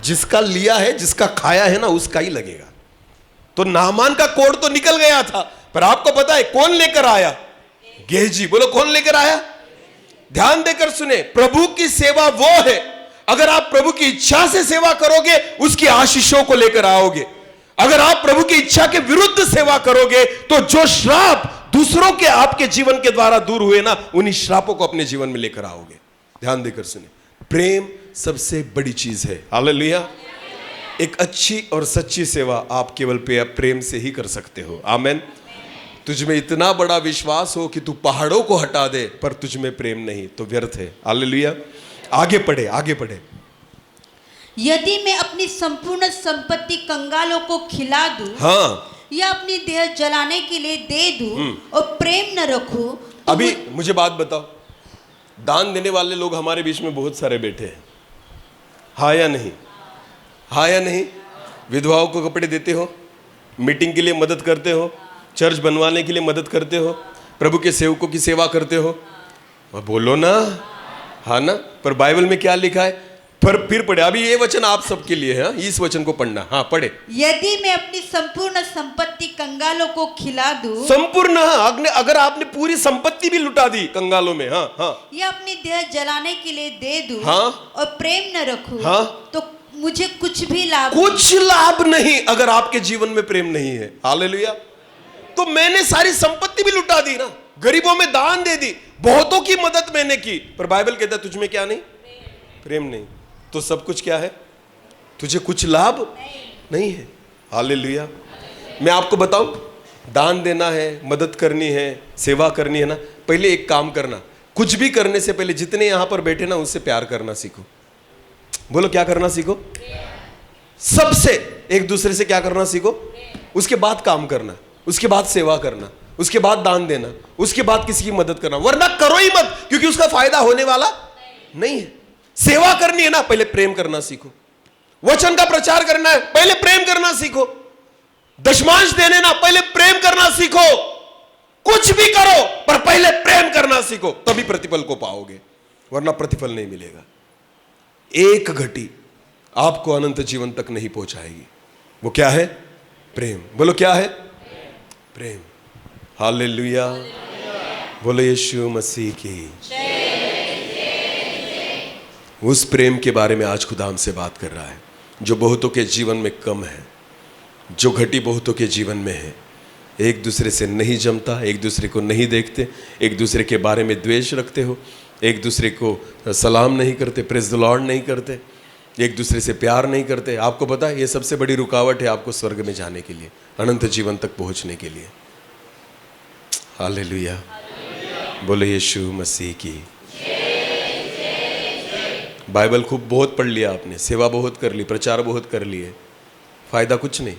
Speaker 2: जिसका लिया है, जिसका खाया है ना, उसका ही लगेगा। तो नामान का कोड़ तो निकल गया था, पर आपको पता है कौन लेकर आया? गेहजी। बोलो कौन लेकर आया? ध्यान देकर सुने, प्रभु की सेवा वो है, अगर आप प्रभु की इच्छा से सेवा करोगे उसकी आशीषों को लेकर आओगे। अगर आप प्रभु की इच्छा के विरुद्ध सेवा करोगे तो जो श्राप दूसरों के आपके जीवन के द्वारा दूर हुए ना, उन्हीं श्रापों को अपने जीवन में लेकर आओगे। ध्यान देकर सुने, प्रेम सबसे बड़ी चीज है। हालेलुया। एक अच्छी और सच्ची सेवा आप केवल प्रेम से ही कर सकते हो। आमेन। तुझमें इतना बड़ा विश्वास हो कि तू पहाड़ों को हटा दे, पर तुझमें प्रेम नहीं तो व्यर्थ है। हालेलुया। आगे पढ़े, आगे पढ़े।
Speaker 3: यदि मैं अपनी संपूर्ण संपत्ति कंगालों को खिला दूं,
Speaker 2: हाँ,
Speaker 3: या अपनी देह जलाने के लिए दे दूं और प्रेम न रखूं तो
Speaker 2: अभी मुझे बात बताओ, दान देने वाले लोग हमारे बीच में बहुत सारे बैठे हैं, हाँ या नहीं? हाँ या नहीं? विधवाओं को कपड़े देते हो, मीटिंग के लिए मदद करते हो, चर्च बनवाने के लिए मदद करते हो, प्रभु के सेवकों की सेवा करते हो, और बोलो ना, हाँ ना? पर बाइबल में क्या लिखा है? पर फिर पढ़े, अभी ये वचन आप सबके लिए है, इस वचन को पढ़ना। हाँ पढ़े।
Speaker 3: यदि मैं अपनी संपूर्ण संपत्ति कंगालों को खिला दूं,
Speaker 2: संपूर्ण, हाँ, अगर आपने पूरी संपत्ति भी लुटा दी कंगालों में, हाँ हाँ,
Speaker 3: या अपनी देह जलाने के लिए दे दूं,
Speaker 2: हाँ,
Speaker 3: और प्रेम न रखूं,
Speaker 2: हाँ,
Speaker 3: तो मुझे कुछ भी लाभ
Speaker 2: कुछ लाभ नहीं अगर आपके जीवन में प्रेम नहीं है। हालेलुया। तो मैंने सारी संपत्ति भी लुटा दी ना, गरीबों में दान दे दी, बहुतों की मदद मैंने की, पर बाइबल कहता है तुझमें क्या नहीं? प्रेम नहीं, तो सब कुछ क्या है? तुझे कुछ लाभ नहीं है। हालेलुया। मैं आपको बताऊं, दान देना है, मदद करनी है, सेवा करनी है ना, पहले एक काम करना, कुछ भी करने से पहले जितने यहां पर बैठे ना, उससे प्यार करना सीखो। बोलो क्या करना सीखो? सबसे एक दूसरे से क्या करना सीखो, उसके बाद काम करना, उसके बाद सेवा करना, उसके बाद दान देना, उसके बाद किसी की मदद करना, वरना करो ही मत, क्योंकि उसका फायदा होने वाला नहीं है। सेवा करनी है ना, पहले प्रेम करना सीखो। वचन का प्रचार करना है, पहले प्रेम करना सीखो। दशमांश देने ना, पहले प्रेम करना सीखो। कुछ भी करो पर पहले प्रेम करना सीखो, तभी प्रतिफल को पाओगे, वरना प्रतिफल नहीं मिलेगा। एक घटी आपको अनंत जीवन तक नहीं पहुंचाएगी। वो क्या है? प्रेम। बोलो क्या है? प्रेम। हालेलुया। बोलो यीशु मसीह की। उस प्रेम के बारे में आज खुदा हमसे बात कर रहा है, जो बहुतों के जीवन में कम है, जो घटी बहुतों के जीवन में है। एक दूसरे से नहीं जमता, एक दूसरे को नहीं देखते, एक दूसरे के बारे में द्वेष रखते हो, एक दूसरे को सलाम नहीं करते, प्रेज द लॉर्ड नहीं करते, एक दूसरे से प्यार नहीं करते। आपको पता है ये सबसे बड़ी रुकावट है आपको स्वर्ग में जाने के लिए, अनंत जीवन तक पहुंचने के लिए। हालेलुया, बोले यीशु मसीह की। बाइबल खूब बहुत पढ़ लिया आपने, सेवा बहुत कर ली, प्रचार बहुत कर लिए, फायदा कुछ नहीं,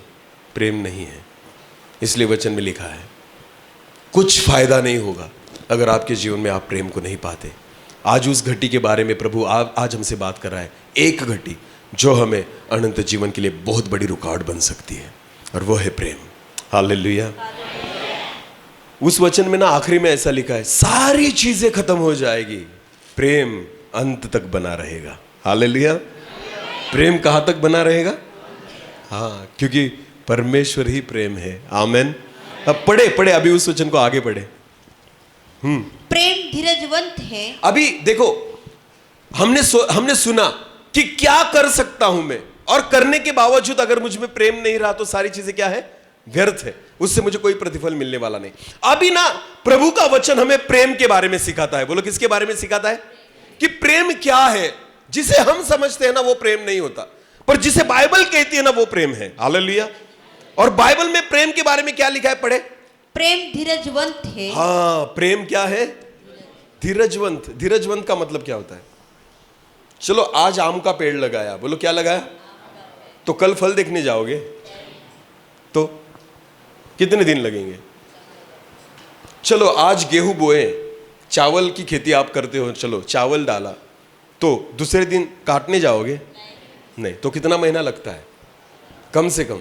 Speaker 2: प्रेम नहीं है। इसलिए वचन में लिखा है कुछ फायदा नहीं होगा अगर आपके जीवन में आप प्रेम को नहीं पाते। आज उस घटी के बारे में प्रभु आज हमसे बात कर रहा है, एक घटी जो हमें अनंत जीवन के लिए बहुत बड़ी रुकावट बन सकती है, और वो है प्रेम। हालेलुया। उस वचन में ना आखिरी में ऐसा लिखा है, सारी चीजें खत्म हो जाएगी, प्रेम अंत तक बना रहेगा। हालेलुया। प्रेम कहां तक बना रहेगा? हाँ, क्योंकि परमेश्वर ही प्रेम है। आमेन। अब पढ़े अभी उस वचन को आगे पढ़े।
Speaker 3: प्रेम धीरजवंत है।
Speaker 2: अभी देखो, हमने सुना कि क्या कर सकता हूं मैं, और करने के बावजूद अगर मुझ में प्रेम नहीं रहा तो सारी चीजें क्या है? व्यर्थ है, उससे मुझे कोई प्रतिफल मिलने वाला नहीं। अभी ना प्रभु का वचन हमें प्रेम के बारे में सिखाता है। बोलो किसके बारे में सिखाता है? कि प्रेम क्या है। जिसे हम समझते हैं ना वो प्रेम नहीं होता, पर जिसे बाइबल कहती है ना वो प्रेम है। हालेलुया। और बाइबल में प्रेम के बारे में क्या लिखा है? पढ़े।
Speaker 3: प्रेम धीरजवंत है।
Speaker 2: हाँ, प्रेम क्या है? धीरजवंत। धीरजवंत का मतलब क्या होता है? चलो आज आम का पेड़ लगाया, बोलो क्या लगाया? तो कल फल देखने जाओगे तो कितने दिन लगेंगे? चलो आज गेहूं बोए, चावल की खेती आप करते हो, चलो चावल डाला तो दूसरे दिन काटने जाओगे? नहीं। तो कितना महीना लगता है? कम से कम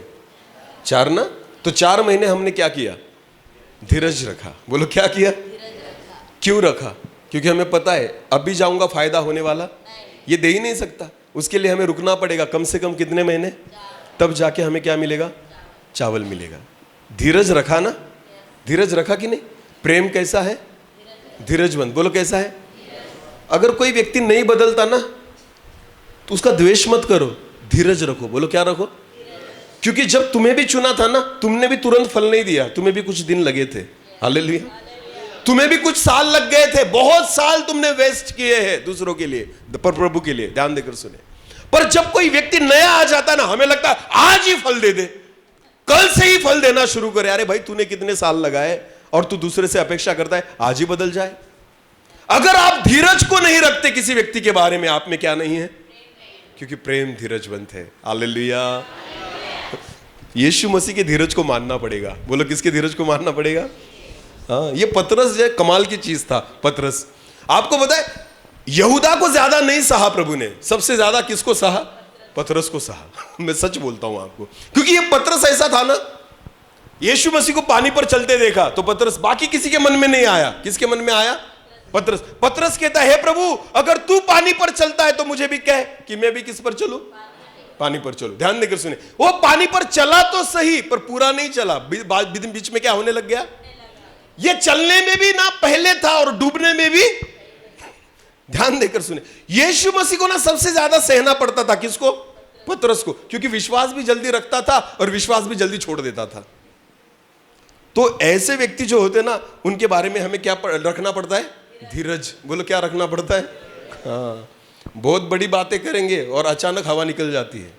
Speaker 2: 4 ना। तो 4 महीने हमने क्या किया? धीरज रखा। बोलो क्या किया? क्यों रखा? क्योंकि हमें पता है अभी जाऊंगा फायदा होने वाला ये दे ही नहीं सकता, उसके लिए हमें रुकना पड़ेगा कम से कम कितने महीने, तब जाके हमें क्या मिलेगा? चावल मिलेगा। धीरज रखा ना? धीरज रखा कि नहीं? प्रेम कैसा है? धीरजवंत। बोलो कैसा है? अगर कोई व्यक्ति नहीं बदलता ना तो उसका द्वेष मत करो, धीरज रखो। बोलो क्या रखो? क्योंकि जब तुम्हें भी चुना था ना, तुमने भी तुरंत फल नहीं दिया, तुम्हें भी कुछ दिन लगे थे। हालेलुया। तुम्हें भी कुछ साल लग गए थे, बहुत साल तुमने वेस्ट किए हैं दूसरों के लिए, पर प्रभु के लिए। ध्यान देकर सुने। पर जब कोई व्यक्ति नया आ जाता है ना, हमें लगता है आज ही फल दे दे, कल से ही फल देना शुरू करे। अरे भाई तूने कितने साल लगाए और तू दूसरे से अपेक्षा करता है आज ही बदल जाए। अगर आप धीरज को नहीं रखते किसी व्यक्ति के बारे में, आप में क्या नहीं है? क्योंकि प्रेम धीरजवंत है। हालेलुया। यीशु मसीह के धीरज को मानना पड़ेगा। बोलो किसके धीरज को मानना पड़ेगा? हाँ, ये पतरस जो कमाल की चीज था। पतरस, आपको पता है यहूदा को ज्यादा नहीं सहा प्रभु ने, सबसे ज्यादा किसको सहा? पतरस को सहा। मैं सच बोलता हूं आपको, क्योंकि ये पतरस ऐसा था ना, यीशु मसीह को पानी पर चलते देखा तो पतरस, बाकी किसी के मन में नहीं आया। किसके मन में आया? पतरस। पतरस कहता है, हे प्रभु अगर तू पानी पर चलता है तो मुझे भी कह कि मैं भी किस पर चलूं? पानी पर चलो। ध्यान देकर सुने, वो पानी पर चला तो सही पर पूरा नहीं चला, बीच में क्या होने लग गया? ये चलने में भी ना पहले था और डूबने में भी। ध्यान देकर सुने, यीशु मसीह को ना सबसे ज्यादा सहना पड़ता था। किसको? पतरस को, क्योंकि विश्वास भी जल्दी रखता था और विश्वास भी जल्दी छोड़ देता था। तो ऐसे व्यक्ति जो होते ना, उनके बारे में हमें क्या रखना पड़ता है? धीरज। बोलो क्या रखना पड़ता है? हाँ, बहुत बड़ी बातें करेंगे और अचानक हवा निकल जाती है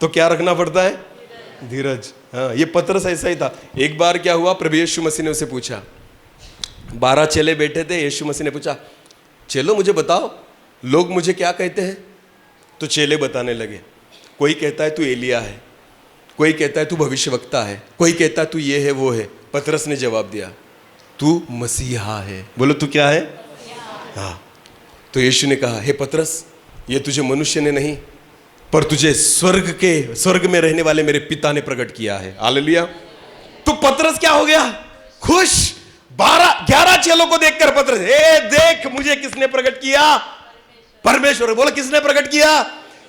Speaker 2: तो क्या रखना पड़ता है? धीरज। हाँ, ये पतरस ऐसा ही था। एक बार क्या हुआ, प्रभु यीशु मसीह ने उसे पूछा, 12 चेले बैठे थे, यीशु मसीह ने पूछा, चलो मुझे बताओ लोग मुझे क्या कहते हैं? तो चेले बताने लगे, कोई कहता है तू एलिया है, कोई कहता है तू भविष्यवक्ता है, कोई कहता है तू ये है वो है। पतरस ने जवाब दिया, तू मसीहा है। बोलो तू क्या है? हाँ। तो यीशु ने कहा, हे पतरस, ये तुझे मनुष्य ने नहीं पर तुझे स्वर्ग में रहने वाले मेरे पिता ने प्रकट किया है। हालेलुया। तो पतरस क्या हो गया? खुश। 11 चेलों को देखकर पतरस, हे देख मुझे किसने प्रकट किया? परमेश्वर। बोलो किसने प्रकट किया?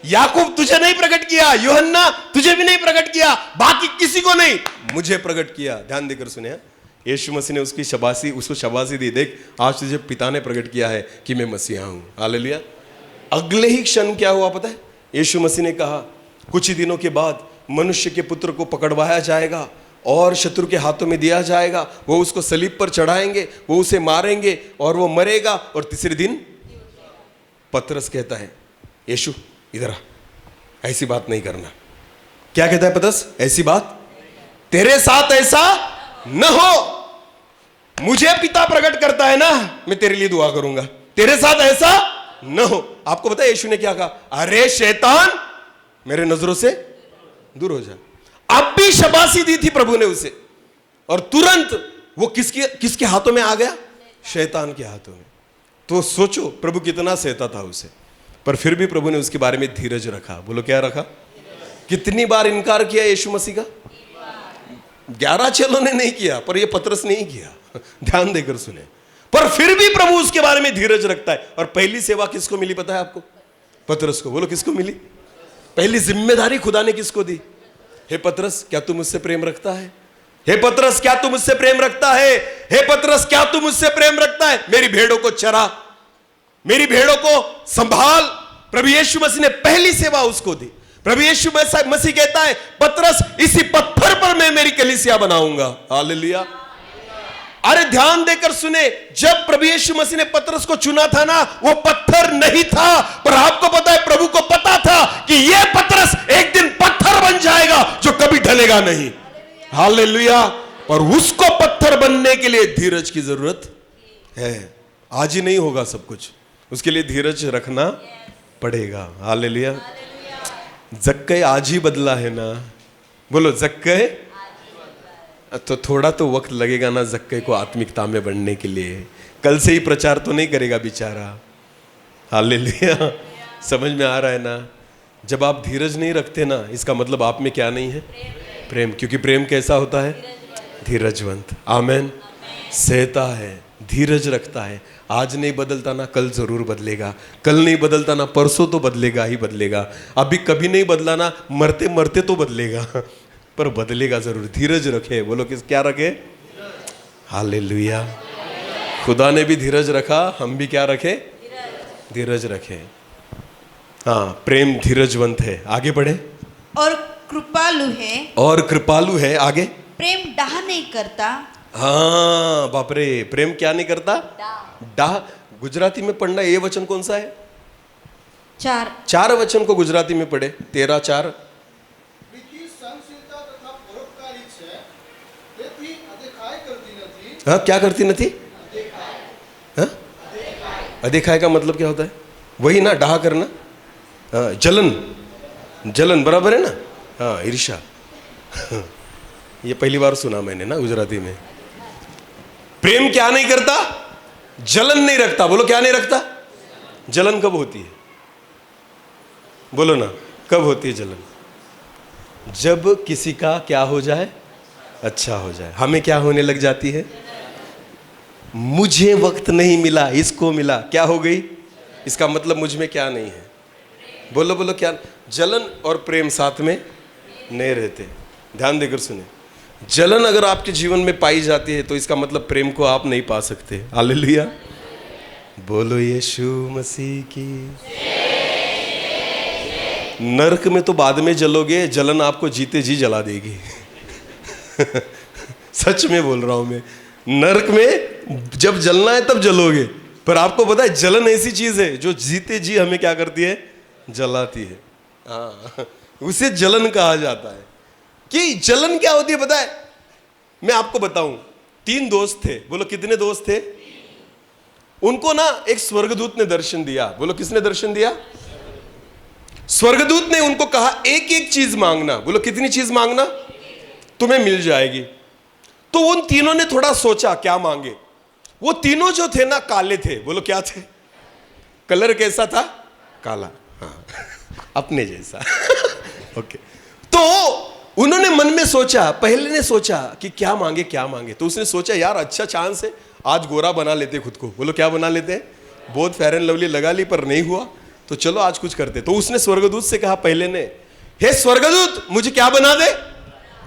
Speaker 2: याकूब तुझे नहीं प्रकट किया, यूहन्ना तुझे भी नहीं प्रकट किया, बाकी किसी को नहीं, मुझे प्रकट किया। ध्यान देकर सुने, यीशु मसीह ने उसको शाबाशी दी, देख आज तुझे पिता ने प्रकट किया है कि मैं मसीहा हूं। हालेलुया। अगले ही क्षण क्या हुआ पता है? यीशु मसीह ने कहा, कुछ ही दिनों के बाद मनुष्य के पुत्र को पकड़वाया जाएगा और शत्रु के हाथों में दिया जाएगा, वो उसको सलीब पर चढ़ाएंगे, वो उसे मारेंगे और वो मरेगा और तीसरे दिन। पतरस कहता है यीशु इधर आ, ऐसी बात नहीं करना। क्या कहता है पतरस? ऐसी बात तेरे साथ ऐसा न हो। मुझे पिता प्रकट करता है ना, मैं तेरे लिए दुआ करूंगा, तेरे साथ ऐसा न हो। आपको पता है यीशु ने क्या कहा? अरे शैतान मेरे नजरों से दूर हो जा। अब भी शाबाशी दी थी प्रभु ने उसे, और तुरंत वो किसके हाथों में आ गया? शैतान के हाथों में। तो सोचो प्रभु कितना सहता था उसे, पर फिर भी प्रभु ने उसके बारे में धीरज रखा। बोलो क्या रखा? कितनी बार इनकार किया यीशु मसीह का? 11 चेलों ने नहीं किया, पर ये पतरस ने ही किया। ध्यान देकर सुने। पर फिर भी प्रभु उसके बारे में धीरज रखता है। और पहली सेवा किसको मिली पता है आपको? पतरस को। बोलो किसको मिली? पहली जिम्मेदारी खुदा ने किसको दी? हे पतरस क्या तू मुझसे प्रेम रखता है? हे पतरस क्या तू मुझसे प्रेम रखता है? हे पतरस क्या तू मुझसे प्रेम रखता है? मेरी भेड़ों को चरा, मेरी भेड़ों को संभाल। प्रभु यीशु मसीह ने पहली सेवा उसको दी। प्रभु यीशु मसीह कहता है पतरस इसी पत्थर पर मैं मेरी कलीसिया बनाऊंगा। हालेलुया। अरे ध्यान देकर सुने, जब प्रभु यीशु मसीह ने पतरस को चुना था ना, वो पत्थर नहीं था, पर आपको पता है प्रभु को पता था कि यह पतरस एक दिन पत्थर बन जाएगा जो कभी ढलेगा नहीं। हालेलुया। और उसको पत्थर बनने के लिए धीरज की जरूरत है। आज ही नहीं होगा सब कुछ, उसके लिए धीरज रखना पड़ेगा। हालेलुया। जक्कई आज ही बदला है ना। बोलो जक्कई। तो थोड़ा तो वक्त लगेगा ना जक्कई को आत्मिकता में बढ़ने के लिए। कल से ही प्रचार तो नहीं करेगा बेचारा। हालेलुया। समझ में आ रहा है ना? जब आप धीरज नहीं रखते ना, इसका मतलब आप में क्या नहीं है? प्रेम। क्योंकि प्रेम कैसा होता है? धीरजवंत। आमेन। सहता है, धीरज रखता है। आज नहीं बदलता ना, कल जरूर बदलेगा। कल नहीं बदलता ना, परसों तो बदलेगा ही बदलेगा। अभी कभी नहीं बदला ना, मरते मरते तो बदलेगा, पर बदलेगा जरूर। धीरज रखे। बोलो किस क्या रखे? हालेलुया। खुदा ने भी धीरज रखा, हम भी क्या रखे? धीरज रखे। हाँ, प्रेम धीरजवंत है। आगे बढ़े।
Speaker 3: और कृपालु है।
Speaker 2: और कृपालु है। आगे।
Speaker 3: प्रेम डाह नहीं करता।
Speaker 2: हाँ बापरे, प्रेम क्या नहीं करता? डाह। गुजराती में पढ़ना, ये वचन कौन सा है? 4 वचन को गुजराती में पढ़े। 13:4। हाँ क्या करती नहीं? हाँ अदेखाय का मतलब क्या होता है? वही ना, डाह करना। हाँ, जलन। जलन बराबर है ना? हाँ, ईर्ष्या। ये पहली बार सुना मैंने ना गुजराती में। प्रेम क्या नहीं करता? जलन नहीं रखता। बोलो क्या नहीं रखता? जलन कब होती है? बोलो ना, कब होती है जलन? जब किसी का क्या हो जाए? अच्छा हो जाए। हमें क्या होने लग जाती है? मुझे वक्त नहीं मिला, इसको मिला, क्या हो गई? इसका मतलब मुझ में क्या नहीं है? बोलो बोलो क्या? जलन और प्रेम साथ में नहीं रहते। ध्यान देकर सुने। जलन अगर आपके जीवन में पाई जाती है तो इसका मतलब प्रेम को आप नहीं पा सकते। हालेलुया। बोलो यीशु मसीह की। नरक में तो बाद में जलोगे, जलन आपको जीते जी जला देगी। सच में बोल रहा हूं मैं। नरक में जब जलना है तब जलोगे, पर आपको पता है जलन ऐसी चीज है जो जीते जी हमें क्या करती है? जलाती है। हाँ, उसे जलन कहा जाता है। कि जलन क्या होती है पता है? मैं आपको बताऊं। 3 दोस्त थे। बोलो कितने दोस्त थे? उनको ना एक स्वर्गदूत ने दर्शन दिया। बोलो किसने दर्शन दिया? स्वर्गदूत ने उनको कहा एक एक चीज मांगना। बोलो कितनी चीज मांगना? तुम्हें मिल जाएगी। तो उन तीनों ने थोड़ा सोचा क्या मांगे। वो तीनों जो थे ना काले थे। बोलो क्या थे? कलर कैसा था? काला। हाँ, अपने जैसा। ओके। तो उन्होंने मन में सोचा, पहले ने सोचा कि क्या मांगे क्या मांगे। तो उसने सोचा यार अच्छा चांस है, आज गोरा बना लेते खुद को। बोलो क्या बना लेते? बहुत फेयर एंड लवली लगा ली पर नहीं हुआ, तो चलो आज कुछ करते। तो उसने स्वर्गदूत से कहा पहले ने, हे स्वर्गदूत मुझे क्या बना दे?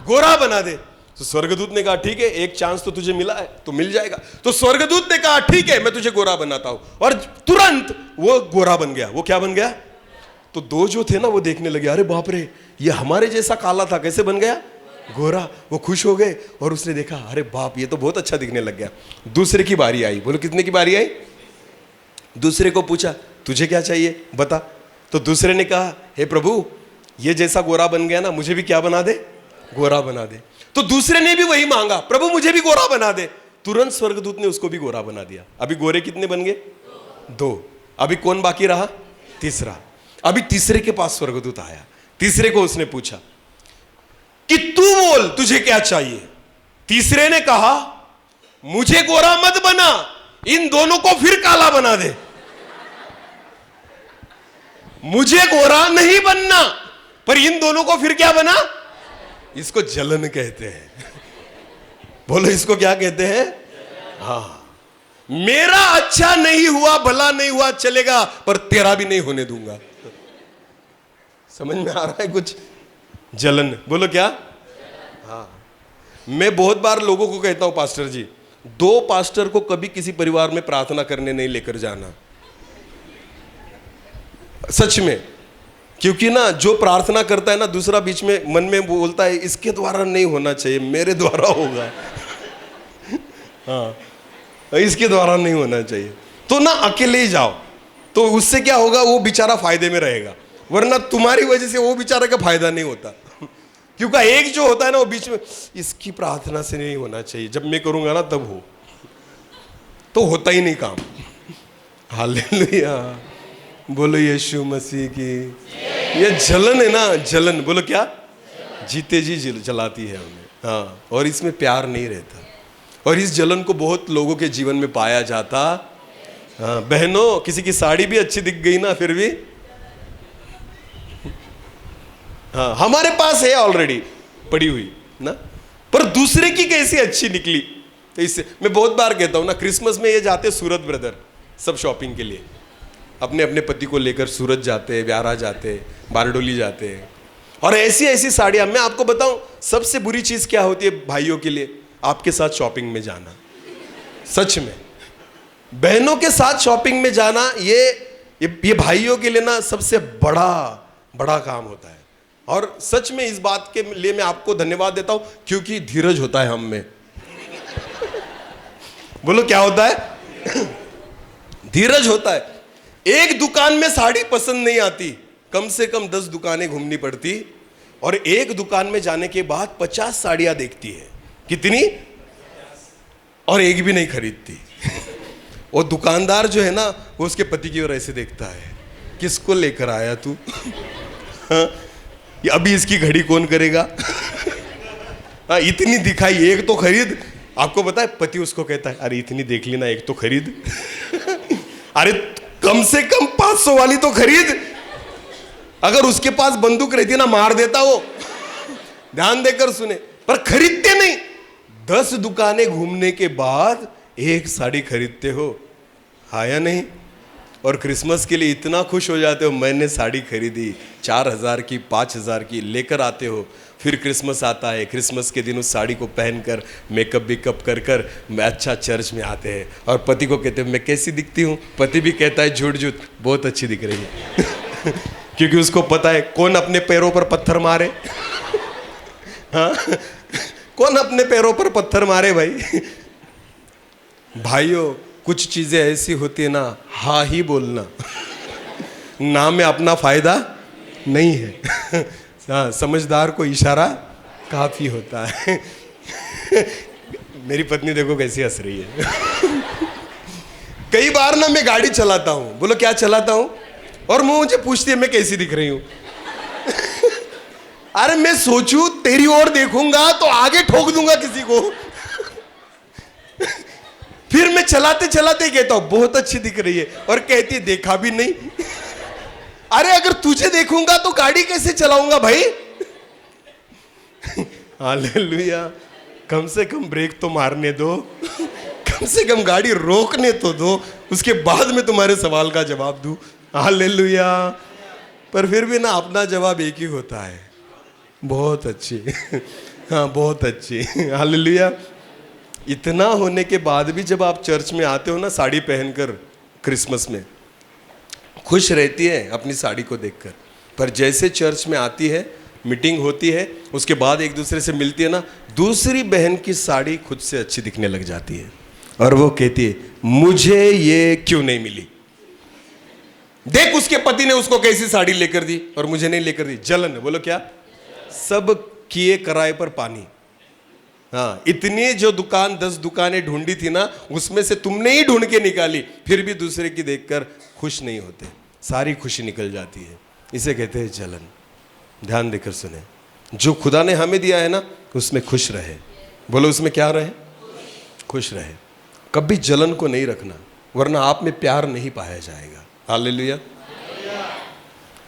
Speaker 2: गोरा बना दे। तो स्वर्गदूत ने कहा ठीक है, एक चांस तो तुझे मिला है तो मिल जाएगा। तो स्वर्गदूत ने कहा ठीक है मैं तुझे गोरा बनाता हूं, और तुरंत वो गोरा बन गया। वो क्या बन गया? तो 2 जो थे ना वो देखने लगे, अरे बाप रे ये हमारे जैसा काला था, कैसे बन गया? गोरा। वो खुश हो गए और उसने देखा अरे बाप ये तो बहुत अच्छा दिखने लग गया। दूसरे की बारी आई। बोलो कितने की बारी आई? दूसरे को पूछा तुझे क्या चाहिए बता। तो दूसरे ने कहा हे प्रभु ये जैसा गोरा बन गया ना, मुझे भी क्या बना दे? गोरा बना दे। तो दूसरे ने भी वही मांगा, प्रभु मुझे भी गोरा बना दे। तुरंत स्वर्गदूत ने उसको भी गोरा बना दिया। अभी गोरे कितने बन गए? 2। अभी कौन बाकी रहा? तीसरा। अभी तीसरे के पास स्वर्गदूत आया। तीसरे को उसने पूछा कि तू बोल तुझे क्या चाहिए। तीसरे ने कहा मुझे गोरा मत बना, इन दोनों को फिर काला बना दे। मुझे गोरा नहीं बनना, पर इन दोनों को फिर क्या बना? इसको जलन कहते हैं। बोलो इसको क्या कहते हैं? हाँ, मेरा अच्छा नहीं हुआ, भला नहीं हुआ चलेगा, पर तेरा भी नहीं होने दूंगा। समझ में आ रहा है कुछ? जलन। बोलो क्या? हाँ। मैं बहुत बार लोगों को कहता हूं पास्टर जी, 2 पास्टर को कभी किसी परिवार में प्रार्थना करने नहीं लेकर जाना। सच में। क्योंकि ना जो प्रार्थना करता है ना, दूसरा बीच में मन में बोलता है इसके द्वारा नहीं होना चाहिए, मेरे द्वारा होगा। हाँ, इसके द्वारा नहीं होना चाहिए। तो ना अकेले ही जाओ, तो उससे क्या होगा, वो बेचारा फायदे में रहेगा, वरना तुम्हारी वजह से वो बेचारे का फायदा नहीं होता। क्योंकि एक जो होता है ना वो बीच में, इसकी प्रार्थना से नहीं होना चाहिए, जब मैं करूंगा ना तब हो, तो होता ही नहीं काम। हालेलुया। बोलो यीशु मसीह की। ये जलन है ना, जलन। बोलो क्या? जीते जी जलाती है हमें। हाँ, और इसमें प्यार नहीं रहता, और इस जलन को बहुत लोगों के जीवन में पाया जाता। हाँ बहनों, किसी की साड़ी भी अच्छी दिख गई ना, फिर भी हाँ हमारे पास है ऑलरेडी पड़ी हुई ना, पर दूसरे की कैसी अच्छी निकली। तो इससे मैं बहुत बार कहता हूँ ना, क्रिसमस में ये जाते सूरत ब्रदर सब शॉपिंग के लिए, अपने अपने पति को लेकर सूरत जाते हैं, व्यारा जाते हैं, बारडोली जाते हैं, और ऐसी ऐसी साड़ियाँ। मैं आपको बताऊं सबसे बुरी चीज़ क्या होती है भाइयों के लिए? आपके साथ शॉपिंग में जाना। सच में बहनों के साथ शॉपिंग में जाना, ये भाइयों के लिए ना सबसे बड़ा काम होता है। और सच में इस बात के लिए मैं आपको धन्यवाद देता हूं, क्योंकि धीरज होता है हम में। बोलो क्या होता है? धीरज होता है। एक दुकान में साड़ी पसंद नहीं आती, कम से कम 10 दुकानें घूमनी पड़ती, और एक दुकान में जाने के बाद 50 साड़ियां देखती है। कितनी? और एक भी नहीं खरीदती। वो दुकानदार जो है ना, वो उसके पति की ओर ऐसे देखता है, किसको लेकर आया तू? अभी इसकी घड़ी कौन करेगा? इतनी दिखाई, एक तो खरीद। आपको पता है पति उसको कहता है अरे इतनी देख ली ना, एक तो खरीद। अरे कम से कम 500 वाली तो खरीद। अगर उसके पास बंदूक रहती ना, मार देता वो। ध्यान देकर सुने, पर खरीदते नहीं। 10 दुकानें घूमने के बाद एक साड़ी खरीदते हो, हाँ या नहीं? और क्रिसमस के लिए इतना खुश हो जाते हो, मैंने साड़ी खरीदी 4000 की, 5000 की, लेकर आते हो। फिर क्रिसमस आता है, क्रिसमस के दिन उस साड़ी को पहनकर मेकअप बिकअप कर कर मैं अच्छा चर्च में आते हैं, और पति को कहते हैं मैं कैसी दिखती हूँ? पति भी कहता है झूठ झूठ बहुत अच्छी दिख रही है। क्योंकि उसको पता है कौन अपने पैरों पर पत्थर मारे। हाँ, कौन अपने पैरों पर पत्थर मारे भाई? भाइयों, कुछ चीजें ऐसी होती है ना, हाँ ही बोलना, ना में अपना फायदा नहीं है। हाँ, समझदार को इशारा काफी होता है। मेरी पत्नी देखो कैसी हंस रही है। कई बार ना मैं गाड़ी चलाता हूँ, बोलो क्या चलाता हूँ, और वो मुझे पूछती है मैं कैसी दिख रही हूँ। अरे मैं सोचूं तेरी ओर देखूंगा तो आगे ठोक दूंगा किसी को। फिर मैं चलाते चलाते कहता हूं बहुत अच्छी दिख रही है, और कहती है देखा भी नहीं। अरे अगर तुझे देखूंगा तो गाड़ी कैसे चलाऊंगा भाई? हालेलुया। कम से कम ब्रेक तो मारने दो, कम से कम गाड़ी रोकने तो दो, उसके बाद में तुम्हारे सवाल का जवाब दूं। हालेलुया। पर फिर भी ना अपना जवाब एक ही होता है, बहुत अच्छी। हाँ बहुत अच्छी। हालेलुया। इतना होने के बाद भी जब आप चर्च में आते हो ना साड़ी पहनकर, क्रिसमस में खुश रहती है अपनी साड़ी को देखकर, पर जैसे चर्च में आती है मीटिंग होती है, उसके बाद एक दूसरे से मिलती है ना, दूसरी बहन की साड़ी खुद से अच्छी दिखने लग जाती है और वो कहती है मुझे ये क्यों नहीं मिली। देख उसके पति ने उसको कैसी साड़ी लेकर दी और मुझे नहीं लेकर दी। जलन। बोलो क्या? सब किए किराए पर पानी। हाँ, इतनी जो दुकान 10 दुकानें ढूंढी थी ना, उसमें से तुमने ही ढूंढ के निकाली, फिर भी दूसरे की देखकर खुश नहीं होते, सारी खुशी निकल जाती है। इसे कहते हैं जलन। ध्यान देकर सुने, जो खुदा ने हमें दिया है ना, उसमें खुश रहे। बोलो उसमें क्या रहे? खुश रहे। कभी जलन को नहीं रखना, वरना आप में प्यार नहीं पाया जाएगा। हालेलुया।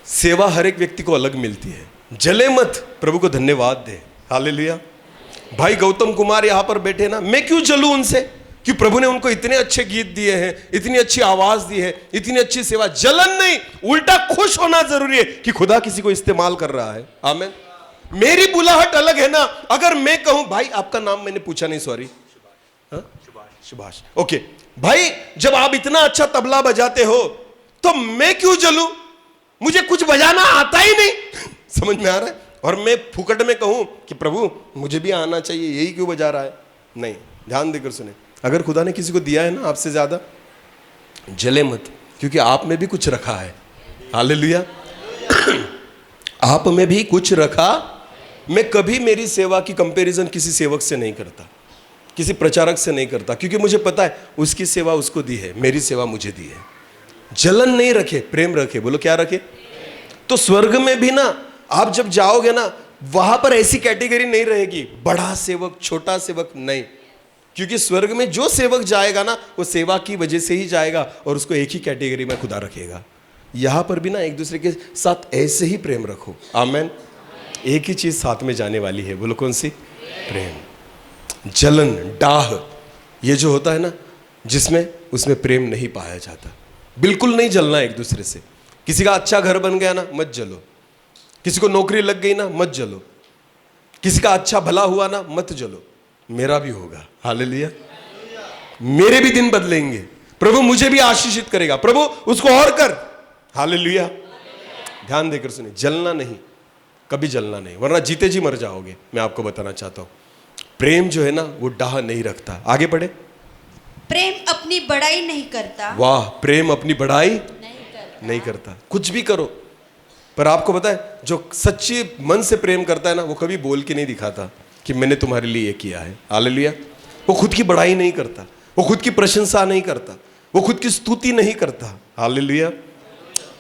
Speaker 2: सेवा हर एक व्यक्ति को अलग मिलती है। जले मत, प्रभु को धन्यवाद दे। हालेलुया। भाई गौतम कुमार यहां पर बैठे ना, मैं क्यों जलूं उनसे? कि प्रभु ने उनको इतने अच्छे गीत दिए हैं, इतनी अच्छी आवाज दी है, इतनी अच्छी सेवा। जलन नहीं, उल्टा खुश होना जरूरी है कि खुदा किसी को इस्तेमाल कर रहा है। आमीन। मेरी बुलाहट अलग है ना। अगर मैं कहूं, भाई आपका नाम मैंने पूछा नहीं, सॉरी, सुभाष। ओके भाई, जब आप इतना अच्छा तबला बजाते हो तो मैं क्यों जलूं? मुझे कुछ बजाना आता ही नहीं। समझ में आ रहा है? और मैं फुकट में कहूं कि प्रभु मुझे भी आना चाहिए, यही क्यों बजा रहा है? नहीं। ध्यान देकर सुने, अगर खुदा ने किसी को दिया है ना आपसे ज्यादा, जले मत, क्योंकि आप में भी कुछ रखा है। हालेलुया। आप में भी कुछ रखा। मैं कभी मेरी सेवा की कंपैरिजन किसी सेवक से नहीं करता, किसी प्रचारक से नहीं करता, क्योंकि मुझे पता है उसकी सेवा उसको दी है, मेरी सेवा मुझे दी है। जलन नहीं रखे, प्रेम रखे। बोलो क्या रखे? तो स्वर्ग में भी ना आप जब जाओगे ना, वहां पर ऐसी कैटेगरी नहीं रहेगी, बड़ा सेवक छोटा सेवक, नहीं। क्योंकि स्वर्ग में जो सेवक जाएगा ना, वो सेवा की वजह से ही जाएगा और उसको एक ही कैटेगरी में खुदा रखेगा। यहां पर भी ना एक दूसरे के साथ ऐसे ही प्रेम रखो। आमेन। एक ही चीज साथ में जाने वाली है। बोलो कौन सी? प्रेम। जलन, डाह, ये जो होता है ना, जिसमें उसमें प्रेम नहीं पाया जाता। बिल्कुल नहीं जलना एक दूसरे से। किसी का अच्छा घर बन गया ना, मत जलो। किसी को नौकरी लग गई ना, मत जलो। किसी का अच्छा भला हुआ ना, मत जलो। मेरा भी होगा। हालेलुया। मेरे भी दिन बदलेंगे, प्रभु मुझे भी आशीषित करेगा, प्रभु उसको और कर। हालेलुया। ध्यान देकर सुनिए, जलना नहीं, कभी जलना नहीं, वरना जीते जी मर जाओगे। मैं आपको बताना चाहता हूं, प्रेम जो है ना, वो डाह नहीं रखता। आगे पढ़े।
Speaker 3: प्रेम अपनी बड़ाई नहीं करता।
Speaker 2: वाह, प्रेम अपनी बड़ाई नहीं करता। कुछ भी करो, पर आपको पता है, जो सच्ची मन से प्रेम करता है ना, वो कभी बोल के नहीं दिखाता कि मैंने तुम्हारे लिए ये किया है। हालेलुया। वो खुद की बड़ाई नहीं करता, वो खुद की प्रशंसा नहीं करता, वो खुद की स्तुति नहीं करता। हालेलुया।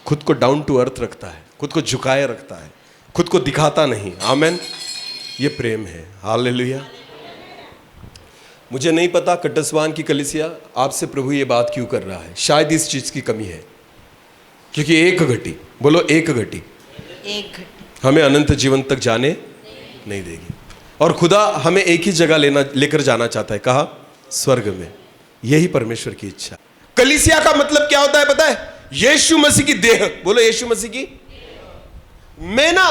Speaker 2: खुद को डाउन टू अर्थ रखता है, खुद को झुकाए रखता है, खुद को दिखाता नहीं। आमेन। ये प्रेम है। हालेलुया। मुझे नहीं पता कटस्वान की कलीसिया आपसे प्रभु ये बात क्यों कर रहा है। शायद इस चीज की कमी है, क्योंकि एक घटी, बोलो एक घटी, हमें अनंत जीवन तक जाने नहीं देगी। और खुदा हमें एक ही जगह लेकर जाना चाहता है। कहा? स्वर्ग में। यही परमेश्वर की इच्छा। कलीसिया का मतलब क्या होता है पता है? यीशु मसीह की देह। बोलो यीशु मसीह की। मैं ना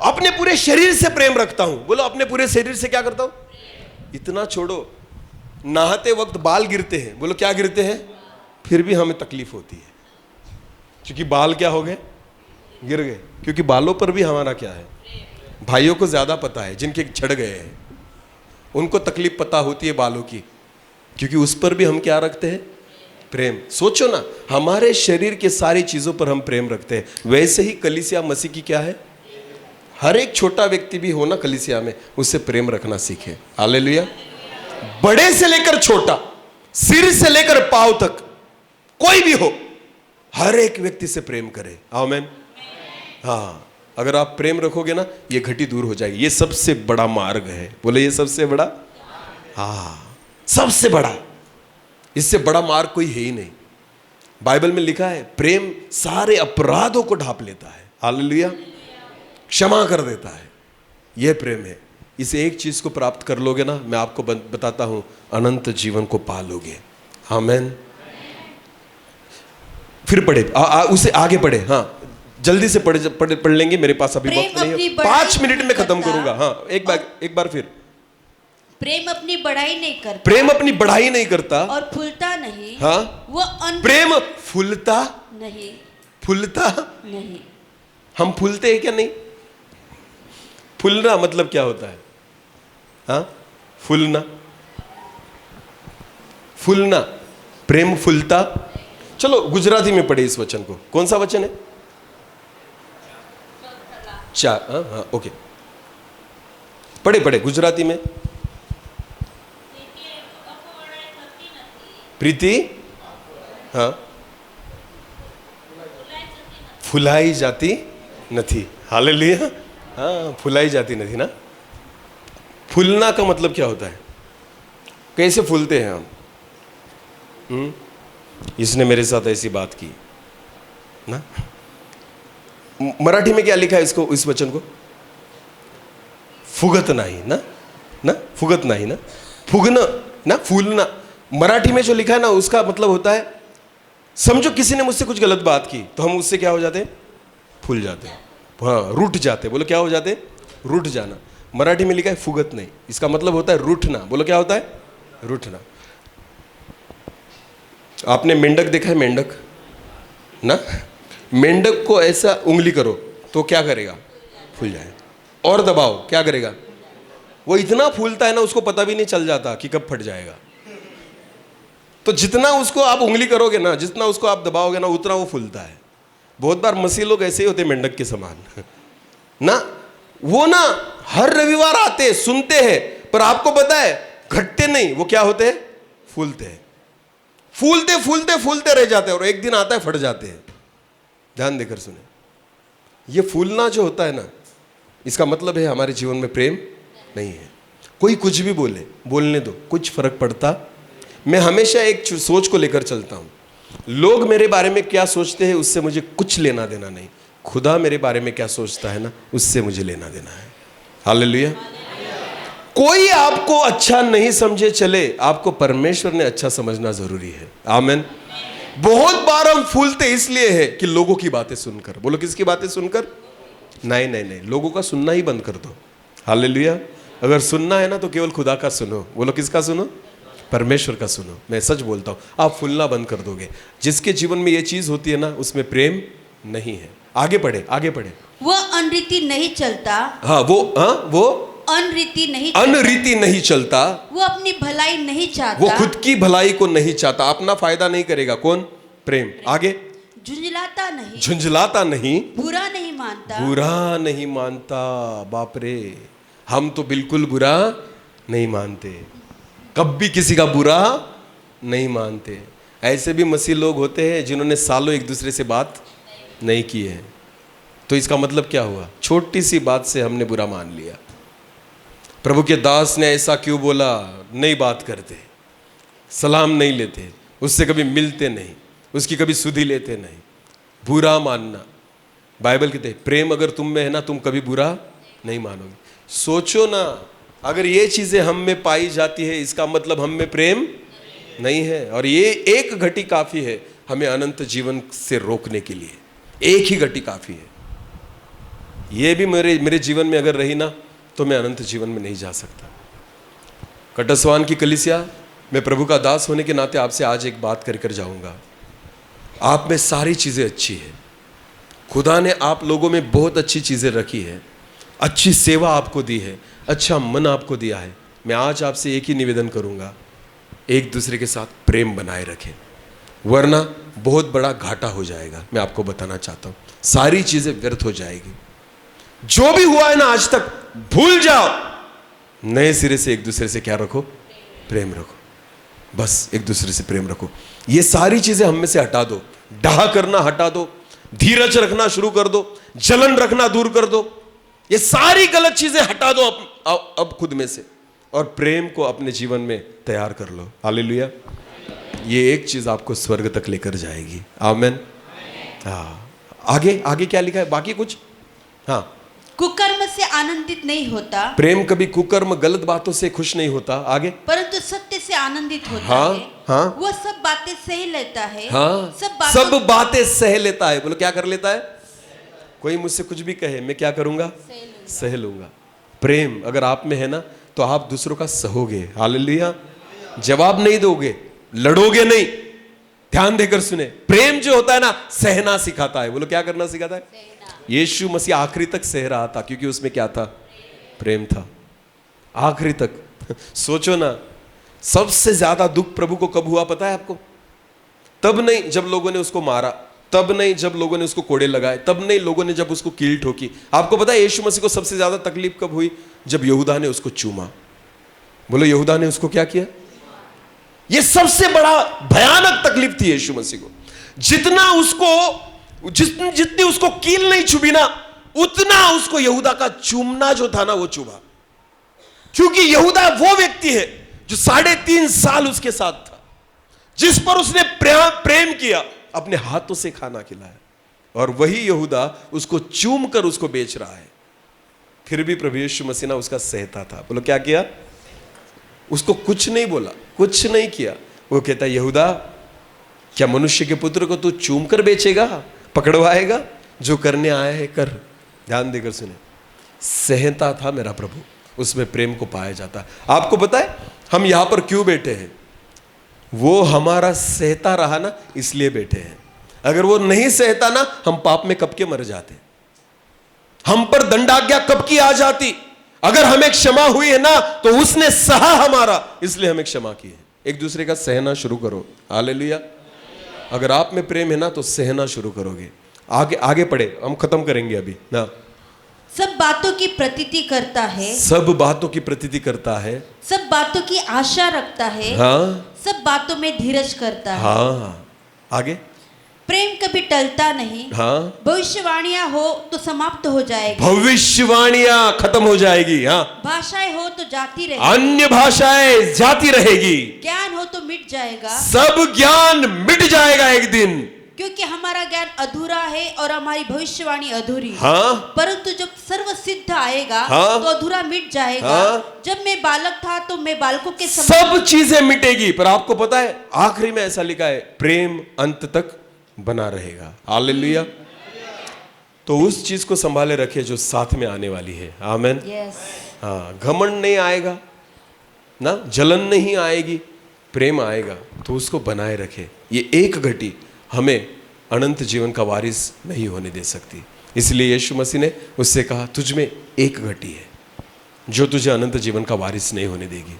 Speaker 2: अपने पूरे शरीर से प्रेम रखता हूं। बोलो अपने पूरे शरीर से क्या करता हूं? इतना छोड़ो, नहाते वक्त बाल गिरते हैं। बोलो क्या गिरते हैं? फिर भी हमें तकलीफ होती है, क्योंकि बाल क्या हो गए? गिर गए। क्योंकि बालों पर भी हमारा क्या है? भाइयों को ज्यादा पता है, जिनके झड़ गए हैं उनको तकलीफ पता होती है बालों की, क्योंकि उस पर भी हम क्या रखते हैं? प्रेम। सोचो ना, हमारे शरीर के सारी चीजों पर हम प्रेम रखते हैं। वैसे ही कलीसिया मसीह की क्या है? हर एक छोटा व्यक्ति भी हो ना कलीसिया में, उससे प्रेम रखना सीखे। हालेलुया। बड़े से लेकर छोटा, सिर से लेकर पांव तक, कोई भी हो, हर एक व्यक्ति से प्रेम करे। आमीन। हाँ, अगर आप प्रेम रखोगे ना, ये घटी दूर हो जाएगी। ये सबसे बड़ा मार्ग है। बोले ये सबसे बड़ा, हाँ सबसे बड़ा, इससे बड़ा मार्ग कोई है ही नहीं। बाइबल में लिखा है प्रेम सारे अपराधों को ढांप लेता है। हालेलुया। क्षमा कर देता है। यह प्रेम है। इस एक चीज को प्राप्त कर लोगे ना, मैं आपको बताता हूं, अनंत जीवन को पालोगे। आमीन। फिर पढ़े, उसे आगे पढ़े। हाँ जल्दी से पढ़ लेंगे, मेरे पास अभी वक्त नहीं है। 5 मिनट में खत्म करूंगा। हाँ एक बार फिर।
Speaker 3: प्रेम अपनी बढ़ाई नहीं करता।
Speaker 2: प्रेम अपनी बढ़ाई नहीं करता
Speaker 3: और फूलता नहीं।
Speaker 2: हाँ,
Speaker 3: वो
Speaker 2: प्रेम फूलता
Speaker 3: नहीं।
Speaker 2: फूलता
Speaker 3: नहीं।
Speaker 2: हम फूलते हैं क्या? नहीं। फूलना मतलब क्या होता है? हाँ, फूलना, फूलना, प्रेम फूलता। चलो गुजराती में पढ़े इस वचन को। कौन सा वचन है? चार। हाँ हाँ, ओके, पढ़े पढ़े गुजराती में। प्रीति, हाँ, फुलाई जाती नहीं। हालेलुया। हाँ, फुलाई जाती नहीं ना। फूलना का मतलब क्या होता है? कैसे फूलते हैं हम? इसने मेरे साथ ऐसी बात की ना। मराठी में क्या लिखा है इसको, इस वचन को? फुगत नाही ना, ना फुगत नाही ना, फुगना ना, फूलना। मराठी में जो लिखा है ना, उसका मतलब होता है, समझो किसी ने मुझसे कुछ गलत बात की तो हम उससे क्या हो जाते हैं? फूल जाते हैं। हाँ, रूठ जाते। बोलो क्या हो जाते? रूठ जाना। मराठी में लिखा है फुगत नहीं, इसका मतलब होता है रूठना। बोलो क्या होता है? रूठना। आपने मेंढक देखा है? मेंढक ना, मेंढक को ऐसा उंगली करो तो क्या करेगा? फूल जाए। और दबाओ, क्या करेगा? वो इतना फूलता है ना, उसको पता भी नहीं चल जाता कि कब फट जाएगा। तो जितना उसको आप उंगली करोगे ना, जितना उसको आप दबाओगे ना, उतना वो फूलता है। बहुत बार मसीह लोग ऐसे ही होते, मेंढक के समान ना। वो ना हर रविवार आते, सुनते हैं, पर आपको पता है घटते नहीं। वो क्या होते हैं? फूलते हैं। फूलते फूलते फूलते रह जाते हैं और एक दिन आता है फट जाते हैं। ध्यान देकर सुने। ये फूलना जो होता है ना, इसका मतलब है हमारे जीवन में प्रेम नहीं है। कोई कुछ भी बोले, बोलने दो, कुछ फर्क पड़ता। मैं हमेशा एक सोच को लेकर चलता हूं, लोग मेरे बारे में क्या सोचते हैं उससे मुझे कुछ लेना देना नहीं। खुदा मेरे बारे में क्या सोचता है ना, उससे मुझे लेना देना है। हालेलुया। कोई आपको अच्छा नहीं समझे चले, आपको परमेश्वर ने अच्छा समझना जरूरी है। आमीन। बहुत बार हम फूलते इसलिए है कि लोगों की बातें सुनकर। बोलो किसकी बातें सुनकर? नहीं नहीं नहीं, लोगों का सुनना ही बंद कर दो। हालेलुया। अगर सुनना है ना तो केवल खुदा का सुनो। बोलो किसका सुनो? परमेश्वर का सुनो। मैं सच बोलता हूं, आप फूलना बंद कर दोगे। जिसके जीवन में ये चीज होती है ना, उसमें प्रेम नहीं है। आगे पढ़े, आगे पढ़े।
Speaker 3: वो अनरीति नहीं चलता।
Speaker 2: हाँ, वो
Speaker 3: अनरीति नहीं
Speaker 2: चलता।
Speaker 3: वो अपनी भलाई नहीं चाहता।
Speaker 2: वो खुद की भलाई को नहीं चाहता, अपना फायदा नहीं करेगा। कौन? प्रेम। आगे। झुंझलाता नहीं,
Speaker 3: बुरा नहीं मानता।
Speaker 2: बुरा नहीं मानता। बाप रे, हम तो बिल्कुल बुरा नहीं मानते, कभी किसी का बुरा नहीं मानते। ऐसे भी मसीह लोग होते हैं जिन्होंने सालों एक दूसरे से बात नहीं की है। तो इसका मतलब क्या हुआ? छोटी सी बात से हमने बुरा मान लिया। प्रभु के दास ने ऐसा क्यों बोला? नहीं बात करते, सलाम नहीं लेते, उससे कभी मिलते नहीं, उसकी कभी सुधि लेते नहीं। बुरा मानना। बाइबल कहते हैं प्रेम अगर तुम में है ना, तुम कभी बुरा नहीं मानोगे। सोचो ना, अगर ये चीजें हम में पाई जाती है, इसका मतलब हम में प्रेम नहीं है। और ये एक घटी काफी है हमें अनंत जीवन से रोकने के लिए। एक ही घटी काफी है। ये भी मेरे जीवन में अगर रही ना, तो मैं अनंत जीवन में नहीं जा सकता। कटस्वान की कलीसिया, मैं प्रभु का दास होने के नाते आपसे आज एक बात कर जाऊंगा। आप में सारी चीजें अच्छी है। खुदा ने आप लोगों में बहुत अच्छी चीजें रखी है, अच्छी सेवा आपको दी है, अच्छा मन आपको दिया है। मैं आज आपसे एक ही निवेदन करूंगा, एक दूसरे के साथ प्रेम बनाए रखें, वरना बहुत बड़ा घाटा हो जाएगा। मैं आपको बताना चाहता हूं, सारी चीजें व्यर्थ हो जाएगी। जो भी हुआ है ना आज तक, भूल जाओ। नए सिरे से एक दूसरे से क्या रखो? प्रेम रखो। बस एक दूसरे से प्रेम रखो। ये सारी चीजें हम में से हटा दो। डाह करना हटा दो, धीरज रखना शुरू कर दो, जलन रखना दूर कर दो। ये सारी गलत चीजें हटा दो अब खुद में से, और प्रेम को अपने जीवन में तैयार कर लो। हालेलुया। ये एक चीज आपको स्वर्ग तक लेकर जाएगी। आमीन। हाँ, आगे आगे क्या लिखा है? बाकी कुछ? हाँ,
Speaker 3: कुकर्म से आनंदित नहीं होता।
Speaker 2: प्रेम कभी कुकर्म गलत बातों से खुश नहीं होता। आगे।
Speaker 3: परंतु सत्य से आनंदित होता
Speaker 2: हाँ,
Speaker 3: है।
Speaker 2: हाँ,
Speaker 3: वो सब बातें सह लेता है।
Speaker 2: हाँ, सब बातें सह लेता है। बोलो क्या कर लेता है? कोई मुझसे कुछ भी कहे, मैं क्या करूंगा? सह लूंगा। प्रेम अगर आप में है ना, तो आप दूसरों का सहोगे। हालेलुया। जवाब नहीं दोगे, लड़ोगे नहीं। ध्यान देकर सुने, प्रेम जो होता है ना, सहना सिखाता है। बोलो क्या करना सिखाता है? यीशु मसीह आखिरी तक सह रहा था, क्योंकि उसमें क्या था? प्रेम था आखिरी तक। सोचो ना, सबसे ज्यादा दुख प्रभु को कब हुआ पता है आपको? तब नहीं जब लोगों ने उसको मारा, तब नहीं जब लोगों ने उसको कोड़े लगाए, तब नहीं लोगों ने जब उसको कील ठोकी। आपको पता है यीशु मसीह को सबसे ज्यादा तकलीफ कब हुई? जब यहूदा ने उसको चूमा। बोलो, यहूदा ने उसको क्या किया? यह सबसे बड़ा भयानक तकलीफ थी यीशु मसीह को। जितना उसको जितनी उसको कील नहीं चुभी ना, उतना उसको यहूदा का चूमना जो था ना वो चुभा। क्योंकि यहूदा वो व्यक्ति है जो 3.5 साल उसके साथ था, जिस पर उसने प्रेम किया, अपने हाथों से खाना खिलाया, और वही यहूदा उसको चूम कर उसको बेच रहा है। फिर भी प्रभु यीशु मसीह ना उसका सहता था। बोलो क्या किया? उसको कुछ नहीं बोला, कुछ नहीं किया। वो कहता, यहूदा क्या मनुष्य के पुत्र को तू चूम कर बेचेगा, पकड़वाएगा? जो करने आया है कर। ध्यान देकर सुने, सहता था मेरा प्रभु, उसमें प्रेम को पाया जाता। आपको पता है हम यहां पर क्यों बैठे हैं? वो हमारा सहता रहा ना, इसलिए बैठे हैं। अगर वो नहीं सहता ना, हम पाप में कब के मर जाते, हम पर दंडाज्ञा कब की आ जाती। अगर हमें क्षमा हुई है ना, तो उसने सहा हमारा, इसलिए हमें क्षमा की है। एक दूसरे का सहना शुरू करो। हालेलुया। अगर आप में प्रेम है ना, तो सहना शुरू करोगे। आगे पढ़े, हम खत्म करेंगे अभी ना।
Speaker 3: सब बातों की प्रतीति करता है,
Speaker 2: सब बातों की प्रतीति करता है,
Speaker 3: सब बातों की आशा रखता है,
Speaker 2: हाँ,
Speaker 3: सब बातों में धीरज करता है।
Speaker 2: हाँ, आगे।
Speaker 3: प्रेम कभी टलता नहीं,
Speaker 2: हाँ,
Speaker 3: भविष्यवाणियां हो तो समाप्त हो जाएगी,
Speaker 2: भविष्यवाणियां खत्म हो जाएगी, हाँ,
Speaker 3: भाषाएं हो तो जाती रहेगी,
Speaker 2: अन्य भाषाएं जाती रहेगी,
Speaker 3: ज्ञान हो तो मिट जाएगा,
Speaker 2: सब ज्ञान मिट जाएगा एक दिन,
Speaker 3: क्योंकि हमारा ज्ञान अधूरा है और हमारी भविष्यवाणी अधूरी है।
Speaker 2: हाँ,
Speaker 3: परंतु जब सर्व सिद्ध आएगा,
Speaker 2: हाँ,
Speaker 3: तो अधूरा मिट जाएगा।
Speaker 2: हाँ,
Speaker 3: जब मैं बालक था तो मैं बालकों के
Speaker 2: सब चीजें मिटेगी, पर आपको पता है आखिरी में ऐसा लिखा है, प्रेम अंत तक बना रहेगा। हालेलुया। तो उस चीज को संभाले रखे जो साथ में आने वाली है। आमेन। हाँ, घमंड नहीं आएगा ना, जलन नहीं आएगी, प्रेम आएगा, तो उसको बनाए रखे। ये एक घटी हमें अनंत जीवन का वारिस नहीं होने दे सकती। इसलिए यीशु मसीह ने उससे कहा, तुझ में एक घटी है जो तुझे अनंत जीवन का वारिस नहीं होने देगी।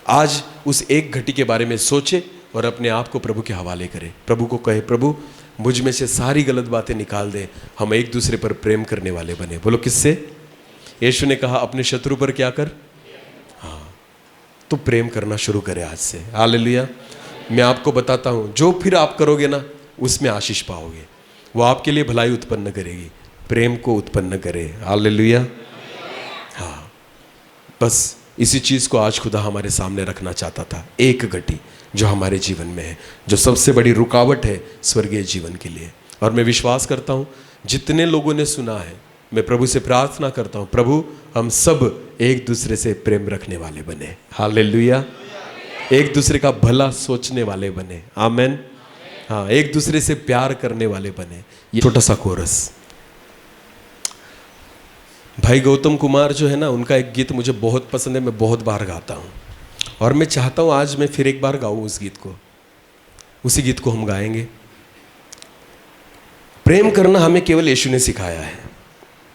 Speaker 2: आज उस एक घटी के बारे में सोचे और अपने आप को प्रभु के हवाले करे। प्रभु को कहे, प्रभु मुझ में से सारी गलत बातें निकाल दे, हम एक दूसरे पर प्रेम करने वाले बने। बोलो किससे? यीशु ने कहा, अपने शत्रु पर क्या कर? हाँ, तो प्रेम करना शुरू करे आज से। हालेलुया। मैं आपको बताता हूं, जो फिर आप करोगे ना, उसमें आशीष पाओगे। वो आपके लिए भलाई उत्पन्न करेगी, प्रेम को उत्पन्न करे। हालेलुया। हाँ, बस इसी चीज को आज खुदा हमारे सामने रखना चाहता था। एक घटी जो हमारे जीवन में है, जो सबसे बड़ी रुकावट है स्वर्गीय जीवन के लिए। और मैं विश्वास करता हूं जितने लोगों ने सुना है, मैं प्रभु से प्रार्थना करता हूं, प्रभु हम सब एक दूसरे से प्रेम रखने वाले बने। हालेलुया। एक दूसरे का भला सोचने वाले बने। आमेन। हाँ, एक दूसरे से प्यार करने वाले बने। ये छोटा सा कोरस भाई गौतम कुमार जो है ना, उनका एक गीत मुझे बहुत पसंद है, मैं बहुत बार गाता हूँ, और मैं चाहता हूँ आज मैं फिर एक बार गाऊँ उस गीत को। उसी गीत को हम गाएंगे। प्रेम करना हमें केवल यीशु ने सिखाया है,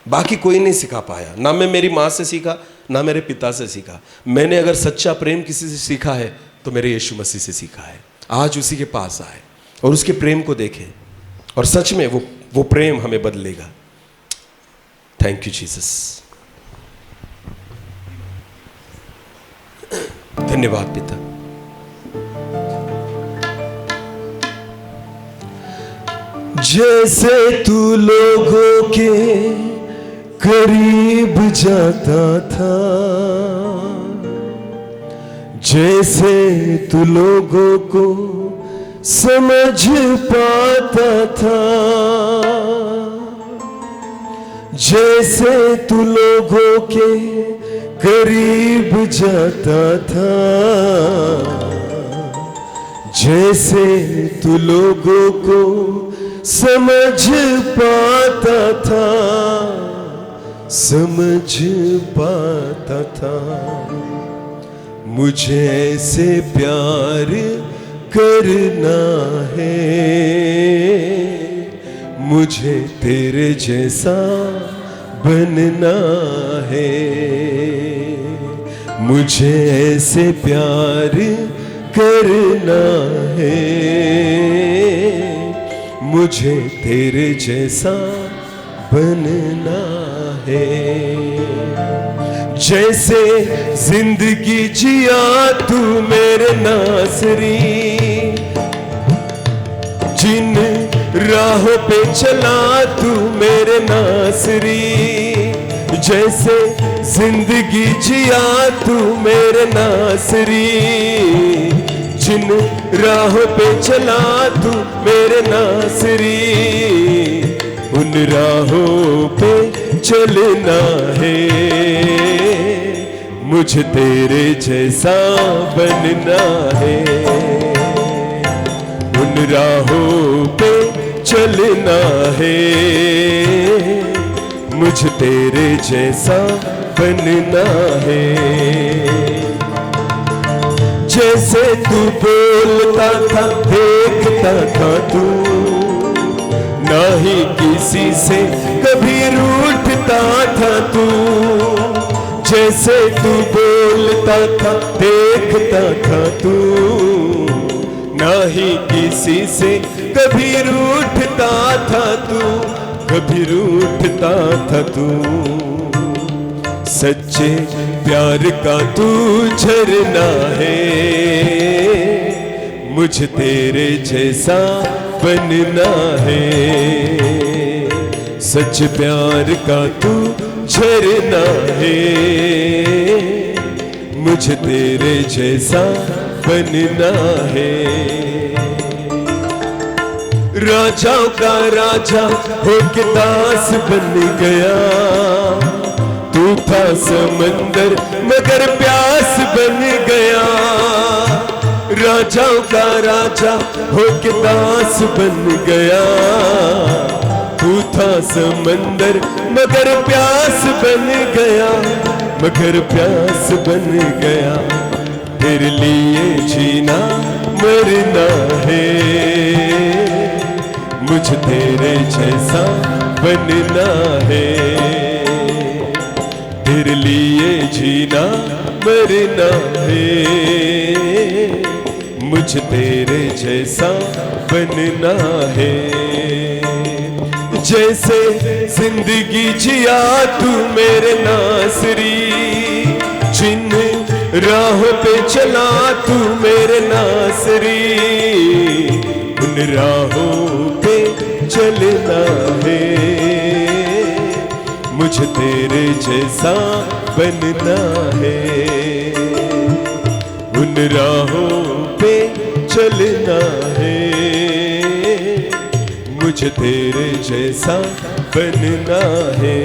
Speaker 2: बाकी कोई नहीं सिखा पाया। ना मैं मेरी माँ से सीखा, ना मेरे पिता से सीखा। मैंने अगर सच्चा प्रेम किसी से सीखा है तो मेरे यीशु मसीह से सीखा है। आज उसी के पास आए और उसके प्रेम को देखें, और सच में वो प्रेम हमें बदलेगा। Thank you Jesus. धन्यवाद पिता।
Speaker 4: जैसे तू लोगों के करीब जाता था, जैसे तू लोगों को समझ पाता था, जैसे तू लोगों के करीब जाता था, जैसे तू लोगों को समझ पाता था, समझ पाता था। मुझे ऐसे प्यार करना है, मुझे तेरे जैसा बनना है। मुझे ऐसे प्यार करना है, मुझे तेरे जैसा बनना है। जैसे जिंदगी जिया तू मेरे नासरी, जिन राहों पे चला तू मेरे नासरी। जैसे जिंदगी जिया तू मेरे नासरी, जिन राहों पे चला तू मेरे नासरी। उन राहों पे चलना है, मुझे तेरे जैसा बनना है। उन राहों पे चलना है, मुझे तेरे जैसा बनना है। जैसे तू बोलता था देखता था तू, ना ही किसी से कभी रूठता था तू। जैसे तू बोलता था देखता था तू, ना ही किसी से कभी रूठता था तू, कभी रूठता था तू। सच्चे प्यार का तू झरना है, मुझे तेरे जैसा बनना है। सच प्यार का तू झरना है, मुझे तेरे जैसा बनना है। राजाओं का राजा होके दास बन गया, तू था समंदर मगर प्यास बन गया। राजाओं का राजा होके दास बन गया, तू था समंदर मगर प्यास बन गया, मगर प्यास बन गया। तेरे लिए जीना मरना है, मुझे तेरे जैसा बनना है। तेरे लिए जीना मरना है, मुझे तेरे जैसा बनना है। जैसे जिंदगी जिया तू मेरे नासरी, जिन राहों पे चला तू मेरे नासरी। उन राहों पे चलना है, मुझे तेरे जैसा बनना है। उन राहों पे चलना है, मुझे तेरे जैसा बनना है।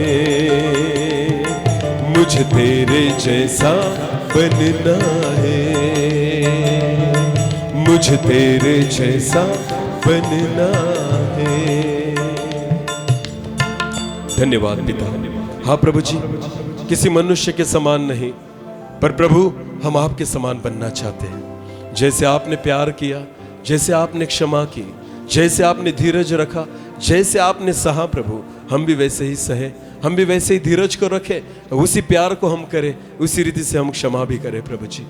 Speaker 4: मुझे तेरे जैसा बनना है, मुझे तेरे जैसा बनना है।
Speaker 2: धन्यवाद पिता। हाँ प्रभु जी, किसी मनुष्य के समान नहीं, पर प्रभु हम आपके समान बनना चाहते हैं। जैसे आपने प्यार किया, जैसे आपने क्षमा की, जैसे आपने धीरज रखा, जैसे आपने सहा प्रभु, हम भी वैसे ही सहे, हम भी वैसे ही धीरज को रखें, उसी प्यार को हम करें, उसी रीति से हम क्षमा भी करें प्रभु जी।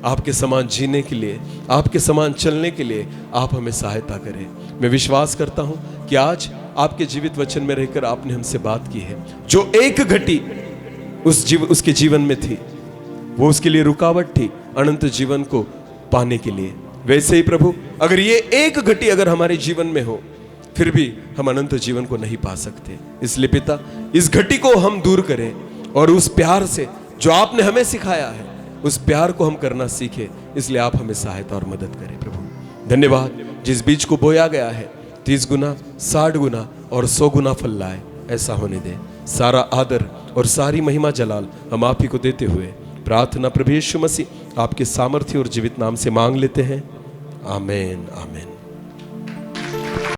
Speaker 2: आपके समान जीने के लिए, आपके समान चलने के लिए आप हमें सहायता करें। मैं विश्वास करता हूं कि आज आपके जीवित वचन में रहकर आपने हमसे बात की है। जो एक घटी उसके जीवन में थी, वो उसके लिए रुकावट थी अनंत जीवन को पाने के लिए। वैसे ही प्रभु, अगर ये एक घटी अगर हमारे जीवन में हो, फिर भी हम अनंत जीवन को नहीं पा सकते। इसलिए पिता, इस घटी को हम दूर करें और उस प्यार से जो आपने हमें सिखाया है, उस प्यार को हम करना सीखें। इसलिए आप हमें सहायता और मदद करें प्रभु। धन्यवाद। जिस बीज को बोया गया है 30 गुना, 60 गुना और 100 गुना फल लाए, ऐसा होने दे। सारा आदर और सारी महिमा जलाल हम आप ही को देते हुए प्रार्थना प्रभु यीशु मसीह आपके सामर्थ्य और जीवित नाम से मांग लेते हैं। आमीन, आमीन।